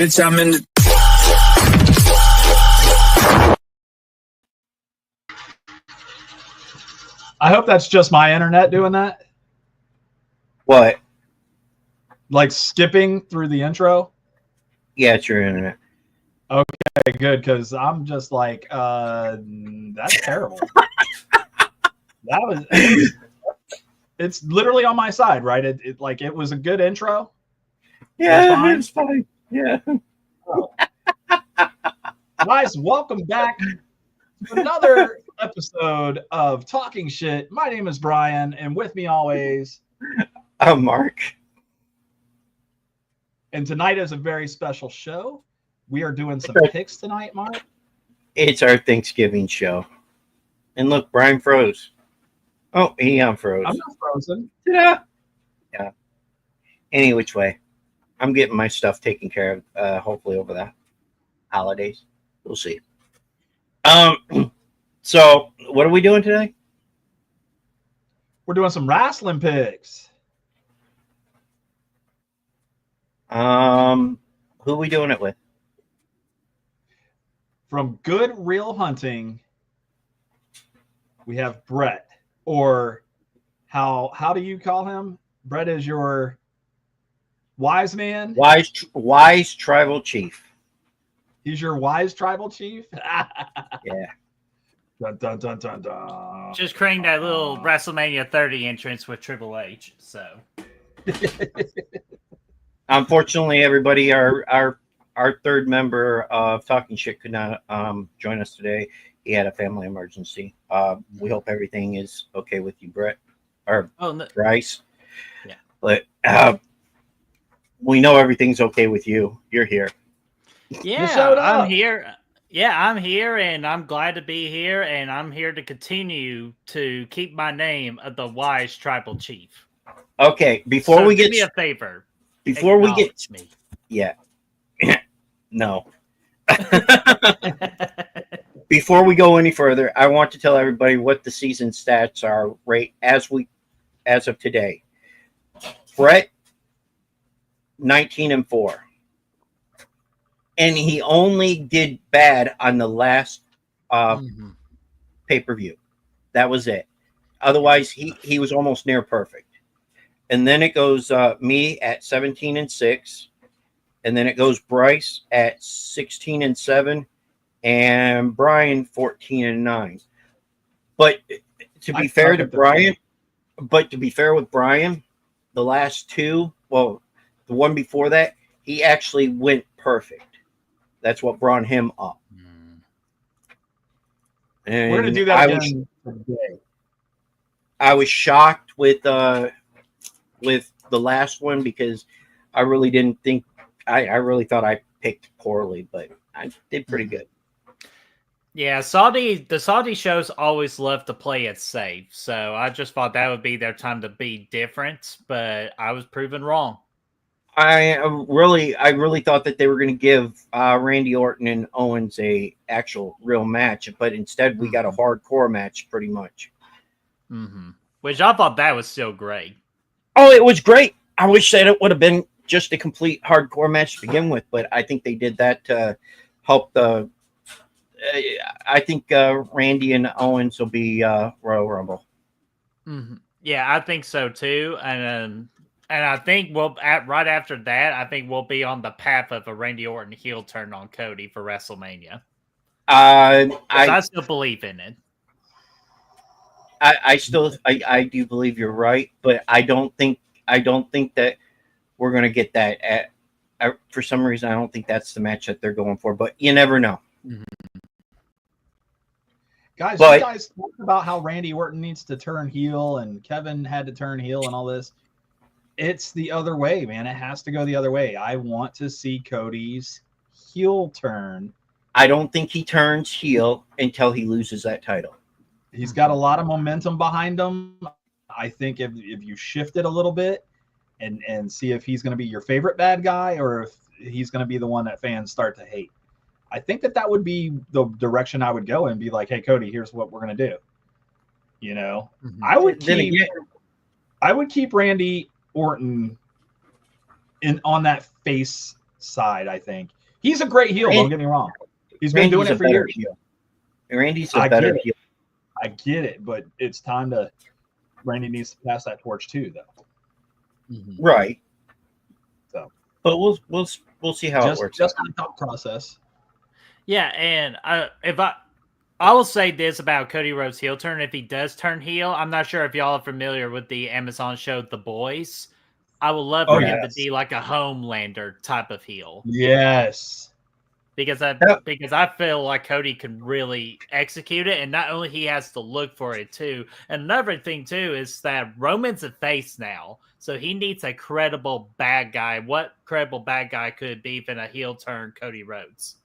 bitch, I'm in the... I hope that's just my internet doing that. What? Like skipping through the intro? Yeah, it's your internet. Okay, good, because I'm just like, that's terrible. It's literally on my side, right? It was a good intro. Yeah, it's fine. Yeah. Oh. Guys, welcome back to another episode of Talking Shit. My name is Brian, and with me always, I'm Mark. And tonight is a very special show. We are doing some picks tonight, Mark. It's our Thanksgiving show. And look, Brian froze. Oh, he unfroze. I'm not frozen. Yeah. Any which way. I'm getting my stuff taken care of, hopefully over the holidays. We'll see. So what are we doing today? We're doing some wrestling picks. Who are we doing it with? From Good Real Hunting, we have Brett, or how do you call him? Brett is your wise man? Wise tribal chief. He's your wise tribal chief? Yeah. Dun, dun, dun, dun, dun. Just creating that little WrestleMania 30 entrance with Triple H. So, unfortunately, everybody, our third member of Talking Shit could not join us today. He had a family emergency. We hope everything is okay with you, Brett, or Bryce. Yeah, but we know everything's okay with you. You're here. Yeah, I'm here. Yeah, I'm here, and I'm glad to be here, and I'm here to continue to keep my name of the Wise Tribal Chief. Okay, before we do me a favor. Before we get me. Yeah. No. Before we go any further, I want to tell everybody what the season stats are right as of today. Brett 19-4. And he only did bad on the last pay-per-view. That was it. Otherwise, he was almost near perfect. And then it goes me at 17-6. And then it goes Bryce at 16-7. And Brian 14-9. But to be fair with Brian, the last two, well, the one before that, he actually went perfect. That's what brought him up. And we're gonna do that again today. I was shocked with the last one because I really didn't think I really thought I picked poorly, but I did pretty good. Yeah, the Saudi shows always love to play it safe, so I just thought that would be their time to be different, but I was proven wrong. I really thought that they were going to give Randy Orton and Owens a actual real match, but instead we got a hardcore match pretty much. Mm-hmm. Which I thought that was still great. Oh, it was great. I wish that it would have been just a complete hardcore match to begin with, but I think they did that to help the. I think Randy and Owens will be Royal Rumble. Mm-hmm. Yeah, I think so too, and I think right after that, I think we'll be on the path of a Randy Orton heel turn on Cody for WrestleMania. I still believe in it. I do believe you're right, but I don't think that we're going to get that. For some reason, I don't think that's the match that they're going for. But you never know. Mm-hmm. Guys, you guys talked about how Randy Orton needs to turn heel and Kevin had to turn heel and all this. It's the other way, man. It has to go the other way. I want to see Cody's heel turn. I don't think he turns heel until he loses that title. He's got a lot of momentum behind him. I think if you shift it a little bit and see if he's going to be your favorite bad guy or if he's going to be the one that fans start to hate. I think that would be the direction I would go and be like, hey, Cody, here's what we're going to do. You know, mm-hmm. I would keep Randy Orton on that face side, I think. He's a great heel. Don't get me wrong. He's been doing it for years. Heel. Randy's a better heel. I get it, but it's time to. Randy needs to pass that torch too, though. Mm-hmm. Right. So, but we'll see how it works. Just a thought process. Yeah, and I will say this about Cody Rhodes' heel turn. If he does turn heel, I'm not sure if y'all are familiar with the Amazon show The Boys. I would love for him to be like a Homelander type of heel. Yes. Because I feel like Cody can really execute it, and not only he has to look for it too. And another thing too is that Roman's a face now, so he needs a credible bad guy. What credible bad guy could be than a heel turn Cody Rhodes?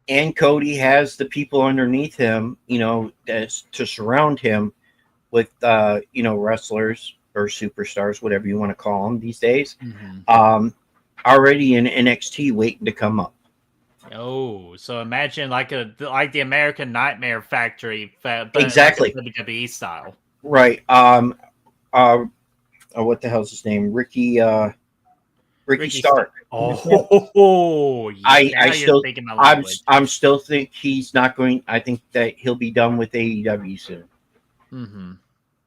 And Cody has the people underneath him, to surround him with, wrestlers or superstars, whatever you want to call them these days, already in NXT waiting to come up. Oh, so imagine like the American Nightmare Factory, but exactly like WWE style, right? What the hell's his name? Ricky Stark. Oh, yeah, I'm still think he's not going. I think that he'll be done with AEW soon. Mm-hmm.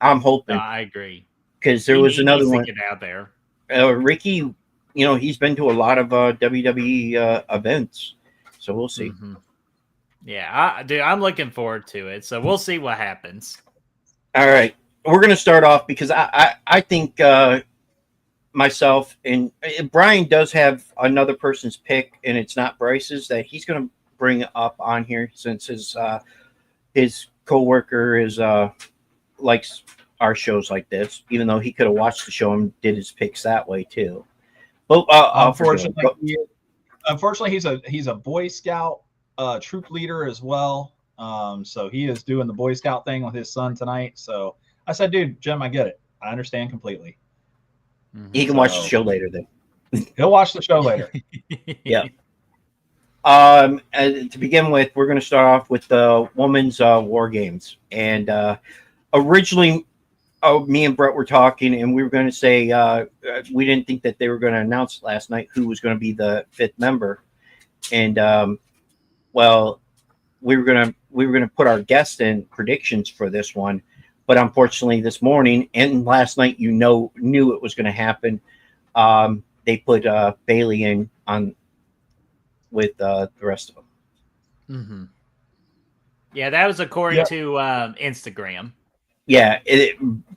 I'm hoping. I agree, because there was another one. Get out there, Ricky. He's been to a lot of WWE events. So we'll see. Mm-hmm. Yeah, I'm looking forward to it. So we'll see what happens. All right. We're going to start off because I think myself and Brian does have another person's pick, and it's not Bryce's, that he's going to bring up on here since his coworker likes our shows like this, even though he could have watched the show and did his picks that way too. But Unfortunately, he's a Boy Scout troop leader as well. So he is doing the Boy Scout thing with his son tonight. So I said, dude, Jim, I get it. I understand completely. He can watch the show later then. He'll watch the show later. Yeah. To begin with, we're going to start off with the women's war games. And originally, me and Brett were talking, and we were going to say we didn't think that they were going to announce last night who was going to be the 5th member, and we were going to put our guest in predictions for this one, but unfortunately, this morning and last night, knew it was going to happen. They put Bailey in on with the rest of them. Mm-hmm. Yeah, that was according to Instagram. Yeah,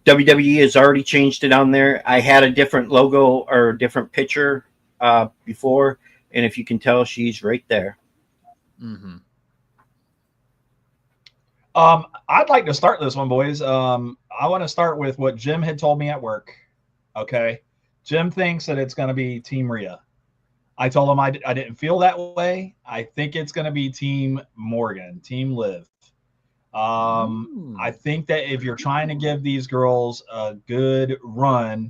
WWE has already changed it on there. I had a different logo or a different picture before, and if you can tell, she's right there. Mm-hmm. I'd like to start this one, boys. I want to start with what Jim had told me at work. Okay, Jim thinks that it's going to be Team Rhea. I told him I didn't feel that way. I think it's going to be Team Morgan, Team Liv. I think that if you're trying to give these girls a good run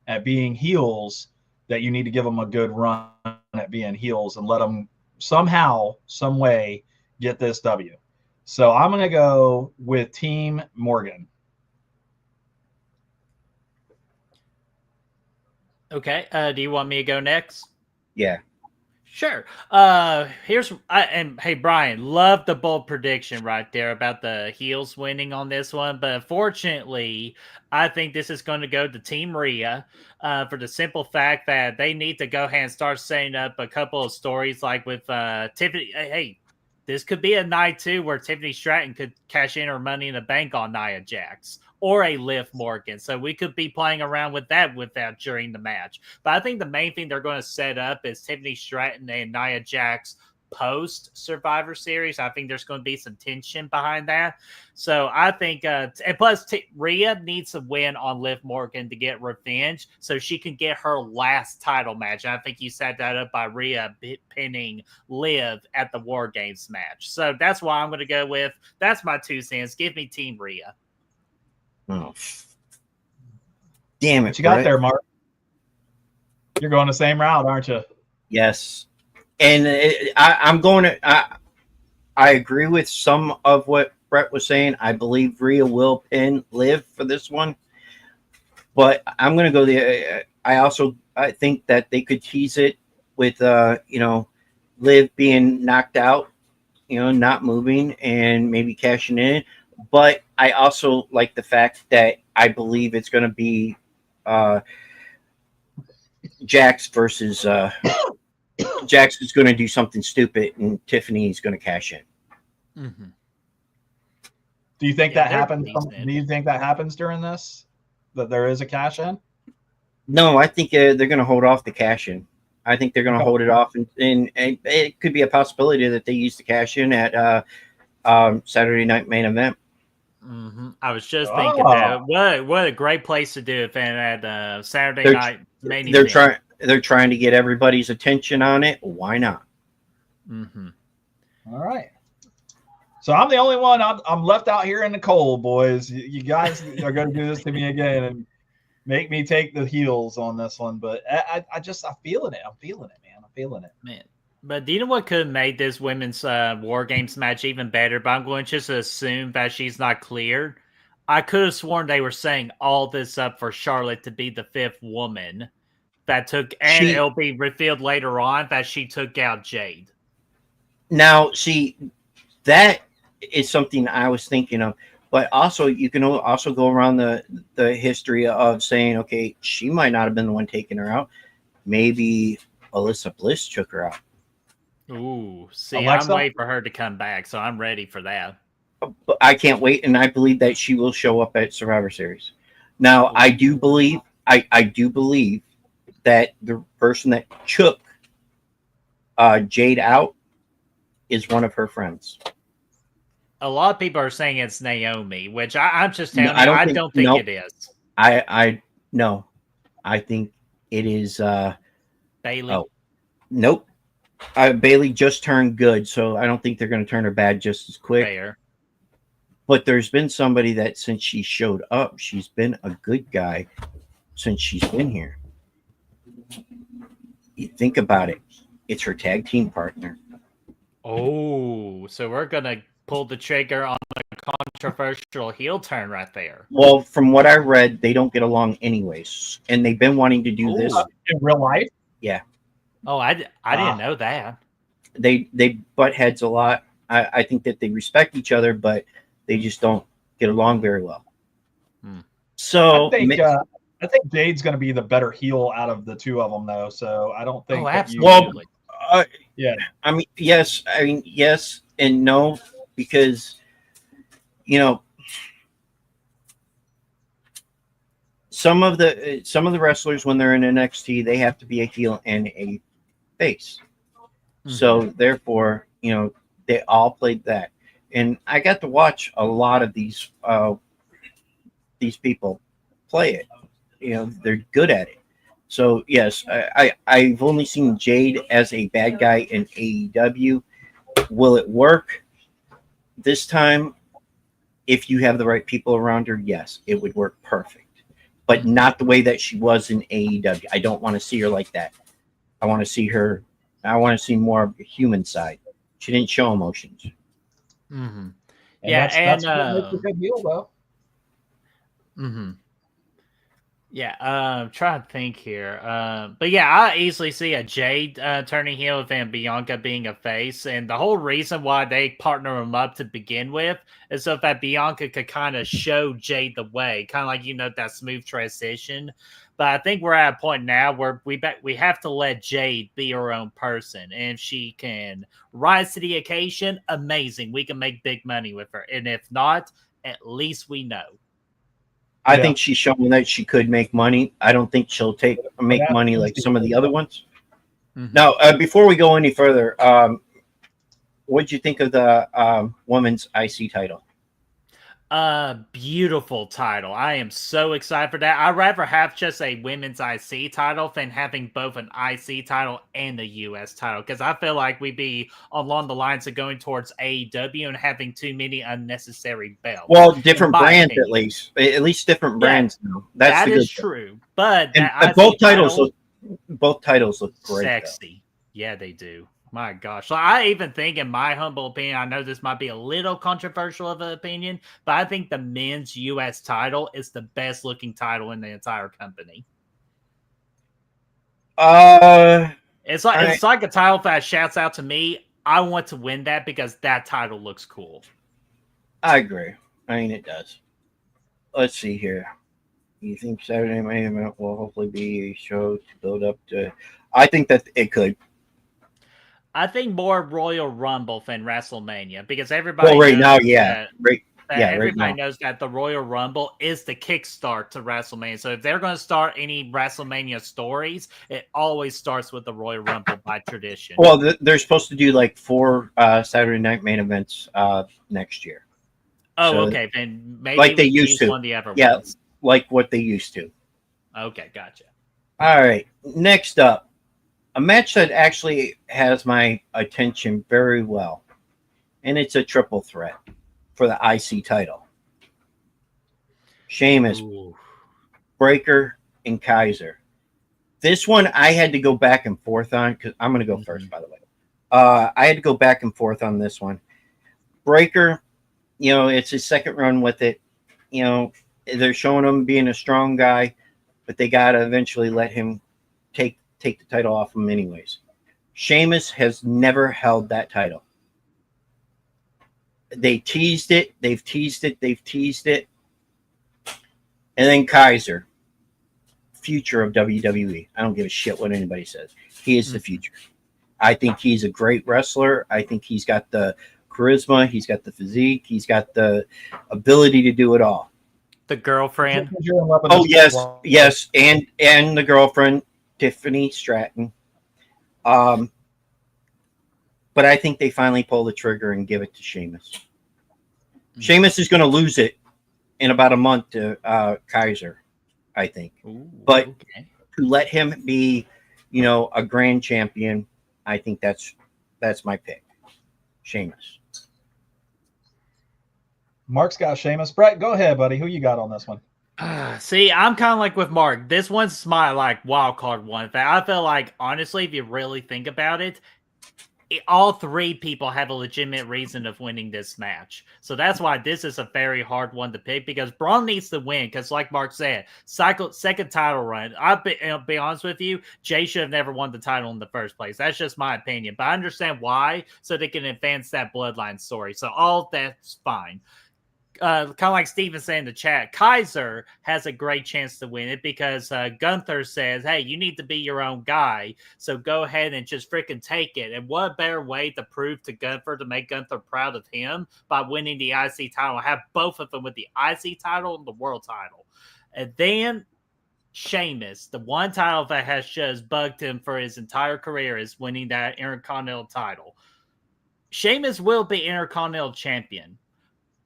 at being heels, that you need to give them a good run at being heels and let them somehow, some way get this W. So I'm going to go with Team Morgan. Okay. Do you want me to go next? Yeah. Sure. Hey, Brian, love the bold prediction right there about the heels winning on this one. But unfortunately, I think this is going to go to Team Rhea for the simple fact that they need to go ahead and start setting up a couple of stories like with Tiffany. Hey, this could be a night too where Tiffany Stratton could cash in her Money in the Bank on Nia Jax or a Liv Morgan. So we could be playing around with that during the match. But I think the main thing they're going to set up is Tiffany Stratton and Nia Jax post Survivor Series. I think there's going to be some tension behind that. So I think, and plus Rhea needs to win on Liv Morgan to get revenge so she can get her last title match. And I think you set that up by Rhea pinning Liv at the War Games match. So that's why I'm going to go with. That's my 2 cents. Give me Team Rhea. Oh, damn it! What you got there, Mark? You're going the same route, aren't you? Yes, and I'm going to. I agree with some of what Brett was saying. I believe Rhea will pin Liv for this one, but I'm going to go I think that they could tease it with Liv being knocked out, not moving and maybe cashing in. But I also like the fact that I believe it's going to be Jax versus Jax is going to do something stupid, and Tiffany's going to cash in. Mm-hmm. Do you think that happens? Do you think that happens during this? That there is a cash in? No, I think they're going to hold off the cash in. I think they're going to hold it off, and it could be a possibility that they use the cash in at Saturday Night Main Event. Mm-hmm. I was just thinking that what a great place to do it at Saturday Night Main Event. They're trying to get everybody's attention on it. Why not? Mm-hmm. All right. So I'm the only one. I'm left out here in the cold, boys. You guys are going to do this to me again and make me take the heels on this one. But I'm feeling it. I'm feeling it, man. I'm feeling it, man. But do you know what could have made this women's War Games match even better? But I'm going to just assume that she's not cleared. I could have sworn they were saying all this up for Charlotte to be the 5th woman that took, and it'll be revealed later on that she took out Jade. Now, see, that is something I was thinking of. But also, you can also go around the history of saying, okay, she might not have been the one taking her out. Maybe Alyssa Bliss took her out. Ooh, see, Alexa? I'm waiting for her to come back, so I'm ready for that. But I can't wait, and I believe that she will show up at Survivor Series. Now, I do believe that the person that took Jade out is one of her friends. A lot of people are saying it's Naomi, which I'm just telling you, I don't think it is. No, I think it is Bailey. Oh, nope. Bailey just turned good, so I don't think they're going to turn her bad just as quick. Fair. But there's been somebody that since she showed up, she's been a good guy since she's been here. You think about it. It's her tag team partner. Oh, so we're going to pull the trigger on a controversial heel turn right there. Well, from what I read, they don't get along anyways. And they've been wanting to do this. In real life? Yeah. Oh, I didn't know that. They butt heads a lot. I think that they respect each other, but they just don't get along very well. So I think Jade's going to be the better heel out of the two of them, though. So I don't think. Oh, absolutely. Yeah. I mean, yes. Yes and no, because some of the wrestlers when they're in NXT, they have to be a heel and a face. Mm-hmm. So therefore, they all played that. And I got to watch a lot of these people play it. They're good at it. So yes, I've only seen Jade as a bad guy in AEW. Will it work this time? If you have the right people around her, yes, it would work perfect. But not the way that she was in AEW. I don't want to see her like that. I want to see more of the human side. She didn't show emotions. Mm-hmm. That's what makes a good deal, though. Mm-hmm. Yeah, trying to think here. But yeah, I easily see a Jade turning heel and Bianca being a face. And the whole reason why they partner them up to begin with is so that Bianca could kind of show Jade the way, kind of like, that smooth transition. But I think we're at a point now where we have to let Jade be her own person. And if she can rise to the occasion, amazing. We can make big money with her. And if not, at least we know. I think she's shown that she could make money. I don't think she'll make money like some of the other ones. Mm-hmm. Now, before we go any further, what did you think of the women's IC title? Beautiful title. I am so excited for that. I'd rather have just a women's IC title than having both an IC title and a US title, because I feel like we'd be along the lines of going towards AEW and having too many unnecessary belts. Well, different brands opinion. At least different brands now. That is true. But both titles look great. Sexy. Though. Yeah, they do. My gosh. So I even think, in my humble opinion, I know this might be a little controversial of an opinion, but I think the men's US title is the best looking title in the entire company. It's like a title that shouts out to me. I want to win that because that title looks cool. I agree. I mean, it does. Let's see here. You think Saturday main event will hopefully be a show to build up to? I think that it could. I think more Royal Rumble than WrestleMania because everybody. Well, right now, knows yeah, everybody knows that the Royal Rumble is the kickstart to WrestleMania. So if they're going to start any WrestleMania stories, it always starts with the Royal Rumble by tradition. Well, they're supposed to do like 4 Saturday night main events next year. Oh, so, okay. Then maybe like they used to. One of the other ones. Like what they used to. Okay, gotcha. All right. Next up, a match that actually has my attention very well, and it's a triple threat for the IC title. Sheamus, Breaker, and Kaiser. This one I had to go back and forth on because I'm going to go first, by the way. I had to go back and forth on this one. Breaker, it's his second run with it. They're showing him being a strong guy, but they got to eventually let him take the title off him anyways. Sheamus has never held that title. They teased it. They've teased it. And then Kaiser, future of WWE. I don't give a shit what anybody says. He is the future. I think he's a great wrestler. I think he's got the charisma. He's got the physique. He's got the ability to do it all. The girlfriend. Oh, yes. And the girlfriend, Tiffany Stratton. But I think they finally pull the trigger and give it to Sheamus. Sheamus is going to lose it in about a month to Kaiser, I think. But to let him be, a grand champion, I think that's my pick. Sheamus. Mark's got Sheamus. Brett, go ahead, buddy. Who you got on this one? See, I'm kind of like with Mark. This one's my wild card one. I feel like, honestly, if you really think about it, all 3 people have a legitimate reason of winning this match. So that's why this is a very hard one to pick because Braun needs to win because, like Mark said, second title run. I'll be honest with you, Jay should have never won the title in the first place. That's just my opinion. But I understand why, so they can advance that bloodline story. So all that's fine. Kind of like Steven said in the chat, Kaiser has a great chance to win it because Gunther says, hey, you need to be your own guy. So go ahead and just freaking take it. And what a better way to prove to Gunther, to make Gunther proud of him by winning the IC title, have both of them with the IC title and the world title. And then Sheamus, the one title that has just bugged him for his entire career, is winning that Intercontinental title. Sheamus will be Intercontinental champion,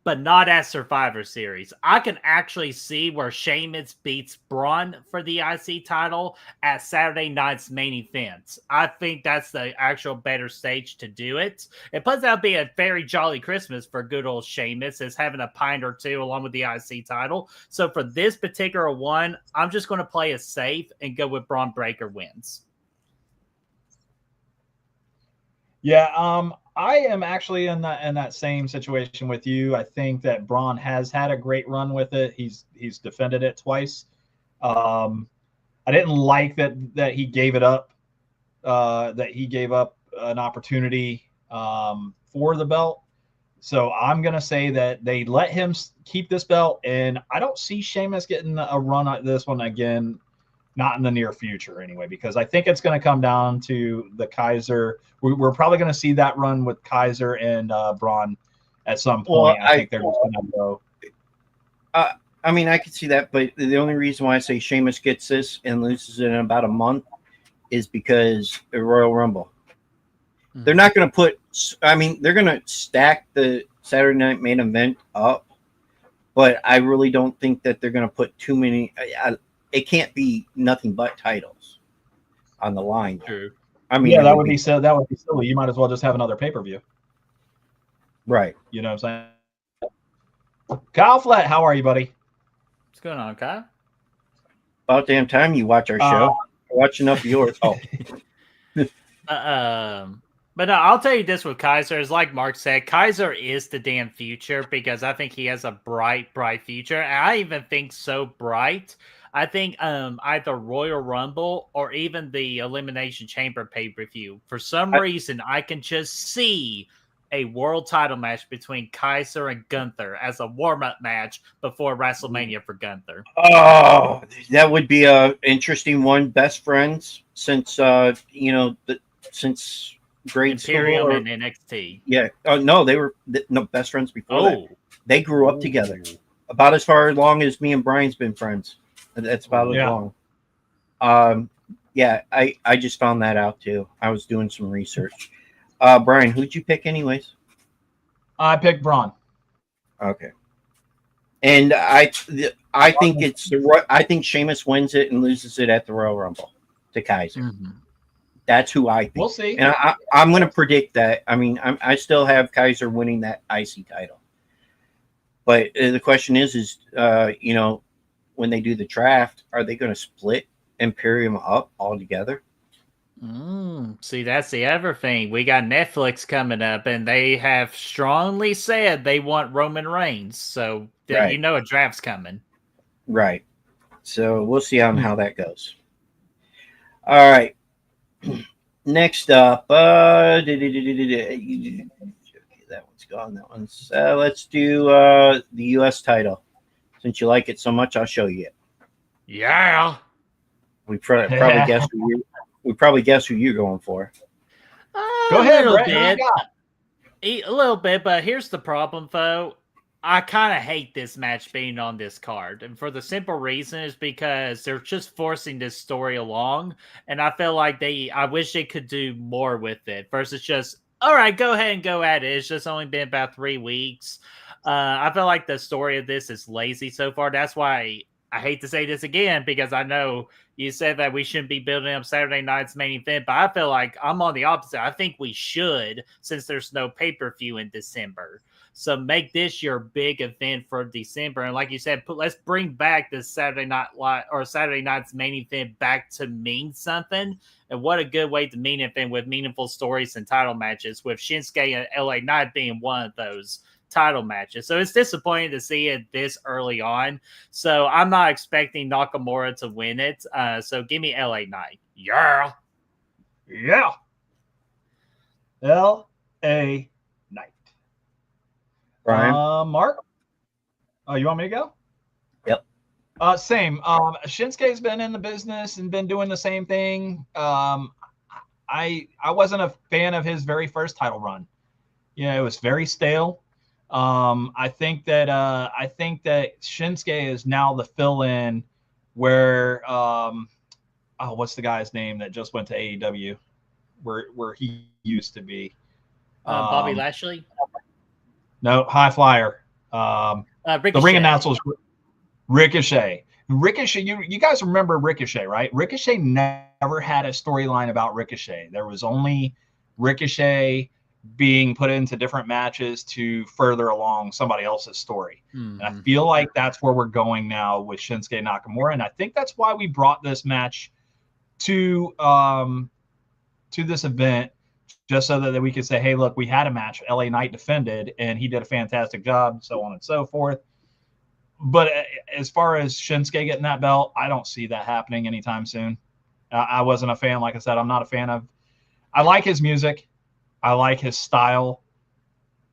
but not at Survivor Series. I can actually see where Sheamus beats Braun for the IC title at Saturday night's main event. I think that's the actual better stage to do it. And plus, that would be a very jolly Christmas for good old Sheamus, as having a pint or two along with the IC title. So for this particular one, I'm just going to play it safe and go with Braun Breaker wins. Yeah, I am actually in that same situation with you. I think that Braun has had a great run with it. He's defended it twice. I didn't like that he gave it up. That he gave up an opportunity for the belt. So I'm gonna say that they let him keep this belt, and I don't see Sheamus getting a run at this one again. Not in the near future, anyway, because I think it's going to come down to the Kaiser. We're probably going to see that run with Kaiser and Braun at some point. I think they're just going to go. I mean, I could see that, but the only reason why I say Sheamus gets this and loses it in about a month is because the Royal Rumble. Mm-hmm. They're not going to put. I mean, they're going to stack the Saturday Night Main Event up, but I really don't think that they're going to put too many. It can't be nothing but titles on the line. True. I mean, yeah, that would be silly. You might as well just have another pay-per-view. Right. You know what I'm saying? Kyle Flat, how are you, buddy? What's going on, Kyle? About damn time you watch our show. Watch enough of yours. Oh. But no, I'll tell you this with Kaiser, is like Mark said, Kaiser is the damn future because I think he has a bright future. And I even think so bright. I think either Royal Rumble or even the Elimination Chamber pay-per-view. For some reason, I can just see a world title match between Kaiser and Gunther as a warm-up match before WrestleMania for Gunther. Oh, that would be a interesting one. Best friends since since grade Imperium school and NXT. Yeah. Oh no, they were best friends before that. They grew up together. Ooh. About as far long as me and Brian's been friends. That's about as long. Yeah, I just found that out too. I was doing some research. Brian, who'd you pick anyways? I picked Braun. Okay. And I think I think Sheamus wins it and loses it at the Royal Rumble to Kaiser. Mm-hmm. That's who I think. We'll see. And I'm going to predict that. I mean, I still have Kaiser winning that IC title. But the question is when they do the draft, are they going to split Imperium up altogether? See, that's the other thing. We got Netflix coming up, and they have strongly said they want Roman Reigns. So Right. you know a draft's coming. Right. So we'll see how that goes. All right. Next up, that one's gone. That one's. Let's do the U.S. title. Since you like it so much, I'll show you it. Yeah. We probably guess who you're going for. Go ahead, a little Brett. bit. A little bit, but here's the problem, though. I kind of hate this match being on this card. And for the simple reason is because they're just forcing this story along. And I feel like I wish they could do more with it versus just, all right, go ahead and go at it. It's just only been about 3 weeks. I feel like the story of this is lazy so far. That's why I hate to say this again, because I know you said that we shouldn't be building up Saturday night's main event, but I feel like I'm on the opposite. I think we should, since there's no pay-per-view in December. So make this your big event for December. And like you said, let's bring back this Saturday night's main event back to mean something. And what a good way to mean event with meaningful stories and title matches, with Shinsuke and LA Knight being one of those title matches. So it's disappointing to see it this early on. So I'm not expecting Nakamura to win it. So give me LA Knight. Yeah. L.A. Knight. Brian? Mark? You want me to go? Yep. Same. Shinsuke's been in the business and been doing the same thing. I wasn't a fan of his very first title run. It was very stale. I think that Shinsuke is now the fill-in where what's the guy's name that just went to AEW where he used to be? Bobby Lashley? No, High Flyer. Ricochet. The ring announcer was Ricochet. Ricochet, you guys remember Ricochet, right? Ricochet never had a storyline about Ricochet. There was only Ricochet being put into different matches to further along somebody else's story. Mm-hmm. And I feel like that's where we're going now with Shinsuke Nakamura. And I think that's why we brought this match to this event, just so that we could say, hey, look, we had a match. LA Knight defended, and he did a fantastic job, so on and so forth. But as far as Shinsuke getting that belt, I don't see that happening anytime soon. I wasn't a fan. Like I said, I'm not a fan of – I like his music. I like his style.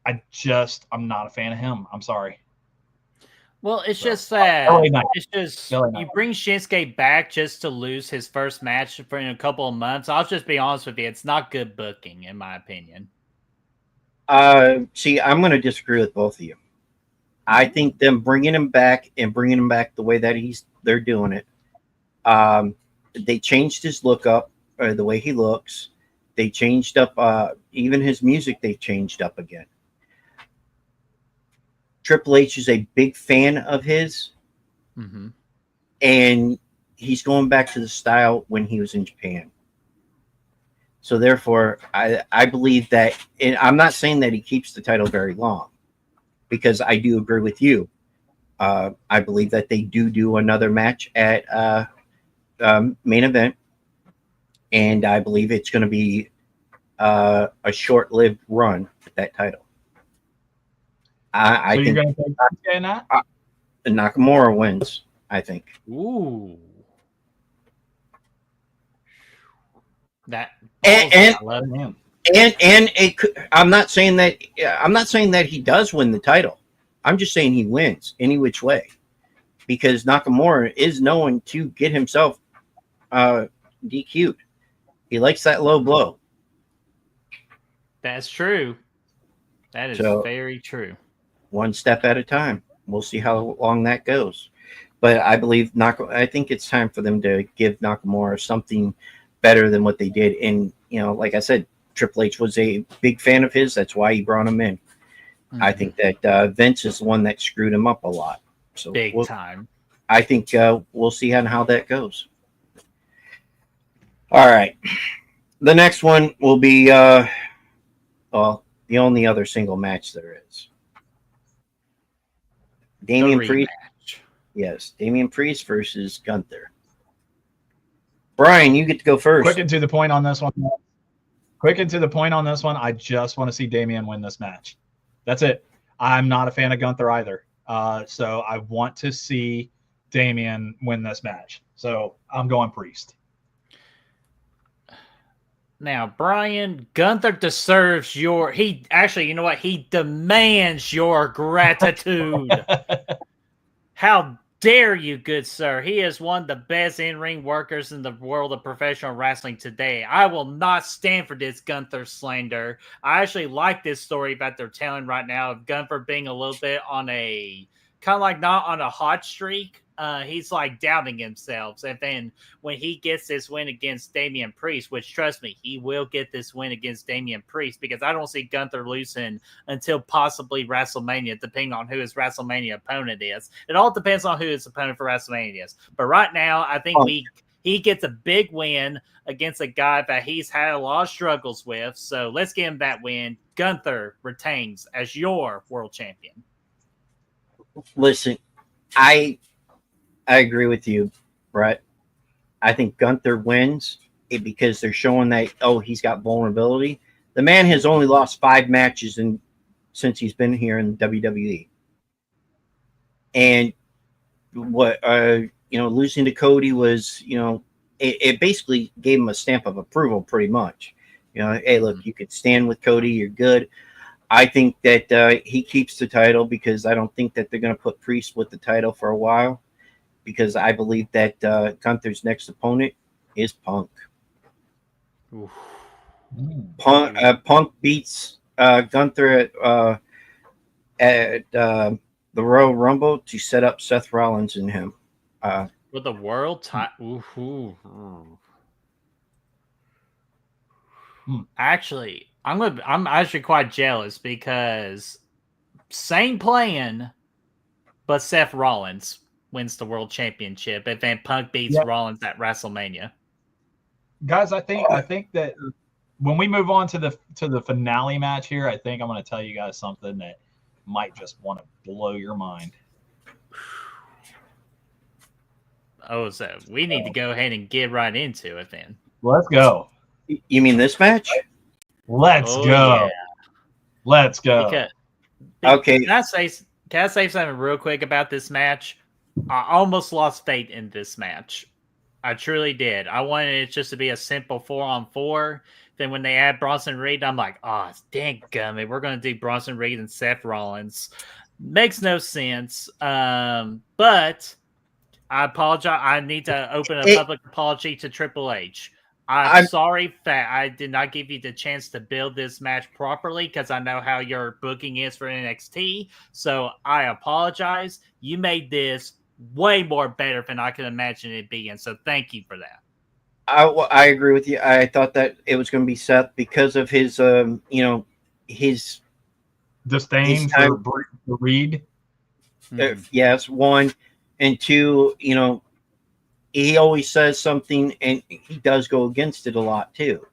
I'm not a fan of him. I'm sorry. Well, it's just that it's just you bring Shinsuke back just to lose his first match for in a couple of months. I'll just be honest with you; it's not good booking, in my opinion. See, I'm going to disagree with both of you. I think them bringing him back the way that they're doing it. They changed his look up, or the way he looks. They changed up even his music. They changed up again. Triple H is a big fan of his, and he's going back to the style when he was in Japan. So therefore, I believe that, and I'm not saying that he keeps the title very long, because I do agree with you. I believe that they do another match at main event, and I believe it's going to be a short-lived run with that title. I think you're going to take Shinsuke in that? Nakamura wins. I think. Ooh. That And I love him. and it could, I'm not saying that he does win the title. I'm just saying he wins any which way, because Nakamura is known to get himself DQ'd. He likes that low blow. That's true. That is very true. One step at a time. We'll see how long that goes. But I believe I think it's time for them to give Nakamura something better than what they did. And, like I said, Triple H was a big fan of his. That's why he brought him in. Mm-hmm. I think that Vince is the one that screwed him up a lot. So big time. I think we'll see how that goes. All right. The next one will be, the only other single match there is. Damian Priest. Yes, Damian Priest versus Gunther. Brian, you get to go first. Quick and to the point on this one. I just want to see Damian win this match. That's it. I'm not a fan of Gunther either. So I want to see Damian win this match. So I'm going Priest. Now, Brian, Gunther deserves he demands your gratitude. How dare you, good sir? He is one of the best in-ring workers in the world of professional wrestling today. I will not stand for this Gunther slander. I actually like this story that they're telling right now of Gunther being a little bit on a kind of like not on a hot streak. He's like doubting himself. And then when he gets this win against Damian Priest, which trust me, he will get this win against Damian Priest, because I don't see Gunther losing until possibly WrestleMania, depending on who his WrestleMania opponent is. It all depends on who his opponent for WrestleMania is. But right now, I think he gets a big win against a guy that he's had a lot of struggles with. So let's give him that win. Gunther retains as your world champion. Listen, I agree with you, Brett. I think Gunther wins because they're showing that, he's got vulnerability. The man has only lost 5 matches since he's been here in WWE. And losing to Cody was, it basically gave him a stamp of approval pretty much. Hey, look, you could stand with Cody, you're good. I think that he keeps the title because I don't think that they're going to put Priest with the title for a while, because I believe that Gunther's next opponent is Punk. Punk beats Gunther at the Royal Rumble to set up Seth Rollins and him. With the world title. Actually, I'm actually quite jealous, because same plan, but Seth Rollins wins the world championship if then Punk beats Rollins at WrestleMania. Guys, I think that when we move on to the finale match here, I think I'm going to tell you guys something that might just want to blow your mind. Oh, so we need to go ahead and get right into it then. Let's go. You mean this match? Let's go. Yeah. Let's go. Okay. Can I say something real quick about this match? I almost lost faith in this match. I truly did. I wanted it just to be a simple 4-on-4. Then when they add Bronson Reed, I'm like, dang gummit, we're going to do Bronson Reed and Seth Rollins. Makes no sense. But I apologize. I need to open a public apology to Triple H. I'm sorry that I did not give you the chance to build this match properly, because I know how your booking is for NXT. So I apologize. You made this way more better than I could imagine it being. So thank you for that. I agree with you. I thought that it was going to be Seth because of his, his disdain for Reed. Yes, 1, and 2. He always says something, and he does go against it a lot too.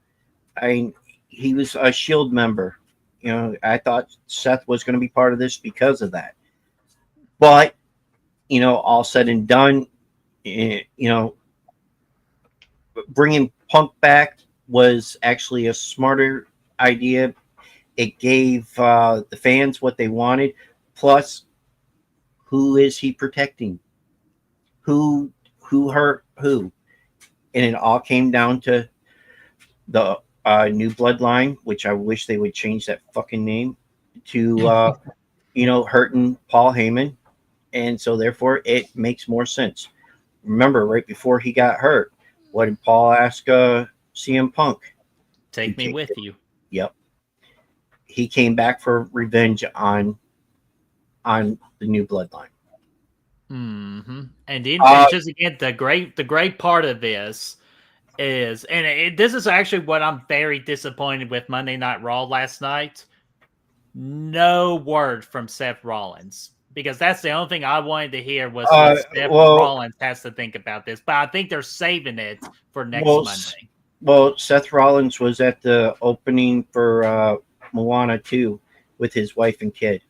He was a Shield member. I thought Seth was going to be part of this because of that. But all said and done, bringing Punk back was actually a smarter idea. It gave the fans what they wanted. Plus, who is he protecting? who hurt who, and it all came down to the new bloodline, which I wish they would change that fucking name to hurting Paul Heyman, and so therefore it makes more sense. Remember, right before he got hurt, what did Paul ask CM Punk? Take me with you. Yep. He came back for revenge on the new bloodline. Mm-hmm. And then just again, the great part of this is, and this is actually what I'm very disappointed with Monday Night Raw last night. No word from Seth Rollins, because that's the only thing I wanted to hear was what Seth Rollins has to think about this. But I think they're saving it for next Monday. Well, Seth Rollins was at the opening for Moana 2 with his wife and kid.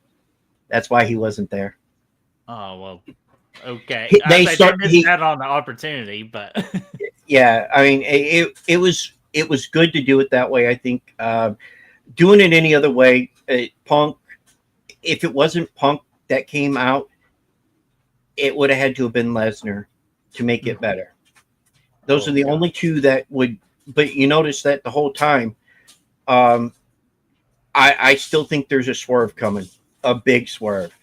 That's why he wasn't there. Oh, well, okay. They missed out on the opportunity, but yeah, I mean, it was good to do it that way. I think doing it any other way, Punk, if it wasn't Punk that came out, it would have had to have been Lesnar to make it better. Those are the only two that would. But you notice that the whole time, I still think there's a swerve coming, a big swerve,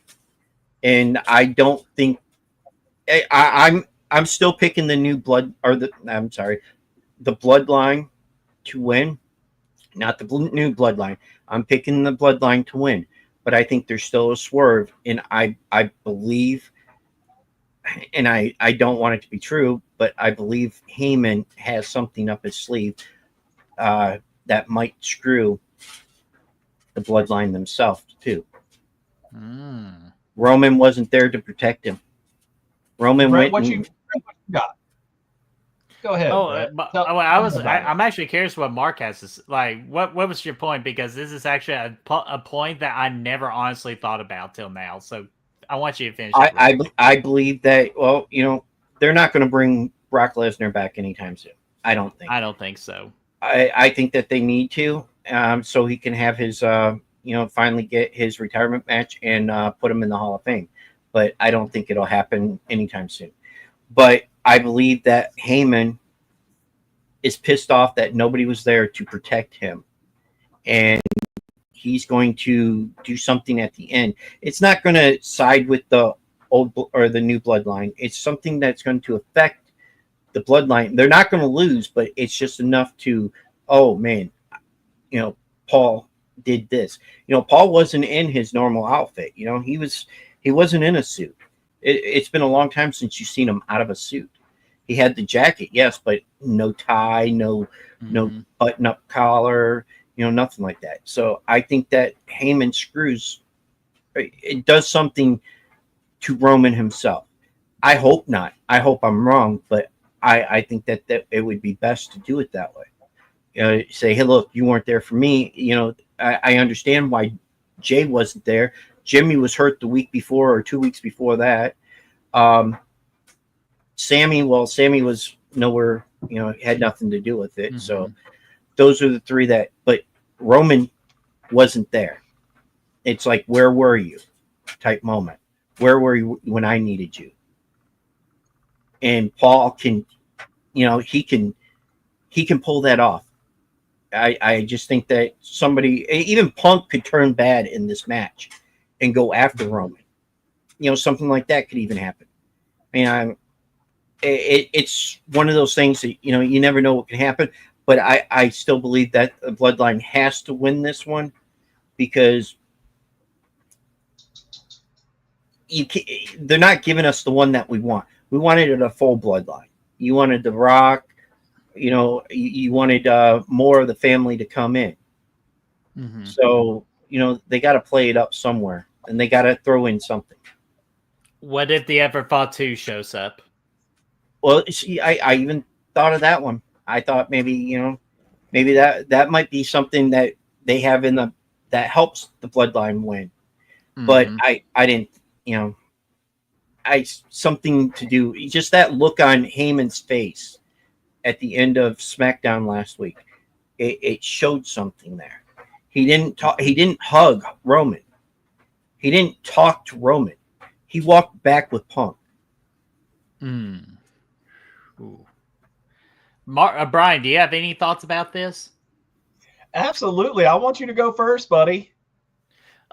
and I don't think I'm still picking the new blood the bloodline to win, not the new bloodline. I'm picking the bloodline to win, but I think there's still a swerve, and I believe, and I don't want it to be true, but I believe Heyman has something up his sleeve that might screw the bloodline themselves too. Roman wasn't there to protect him. Roman Brett, went. what you got? Go ahead. I'm actually curious what Mark has to like. What was your point? Because this is actually a point that I never honestly thought about till now. So I want you to finish. I believe that. Well, they're not going to bring Brock Lesnar back anytime soon. I don't think so. I think that they need to, so he can have his, finally get his retirement match and put him in the Hall of Fame. But I don't think it'll happen anytime soon. But I believe that Heyman is pissed off that nobody was there to protect him, and he's going to do something at the end. It's not going to side with the old or the new bloodline. It's something that's going to affect the bloodline. They're not going to lose, but it's just enough to, oh man, Paul did this. Paul wasn't in his normal outfit. He wasn't in a suit. It's been a long time since you've seen him out of a suit. He had the jacket, yes, but no tie, no button-up collar, nothing like that. So I think that Heyman screws. It does something to Roman himself. I hope not. I hope I'm wrong, but I think that it would be best to do it that way. Say, hey, look, you weren't there for me. I understand why Jay wasn't there. Jimmy was hurt the week before or 2 weeks before that. Sammy was nowhere, had nothing to do with it. Mm-hmm. So those are the three but Roman wasn't there. It's like, where were you type moment. Where were you when I needed you? And Paul can, he can pull that off. I just think that somebody, even Punk, could turn bad in this match and go after Roman. Something like that could even happen. It's one of those things that, you never know what can happen. But I still believe that the bloodline has to win this one, because they're not giving us the one that we want. We wanted a full bloodline. You wanted The Rock. You wanted more of the family to come in. Mm-hmm. So, they got to play it up somewhere, and they got to throw in something. What if the Ever Fought 2 shows up? Well, see, I even thought of that one. I thought maybe that might be something that they have that helps the bloodline win. Mm-hmm. But I didn't, something to do, just that look on Heyman's face at the end of SmackDown last week. It showed something there. He didn't hug Roman. He didn't talk to Roman. He walked back with Punk. Mm. Ooh. Brian, do you have any thoughts about this? Absolutely. I want you to go first, buddy.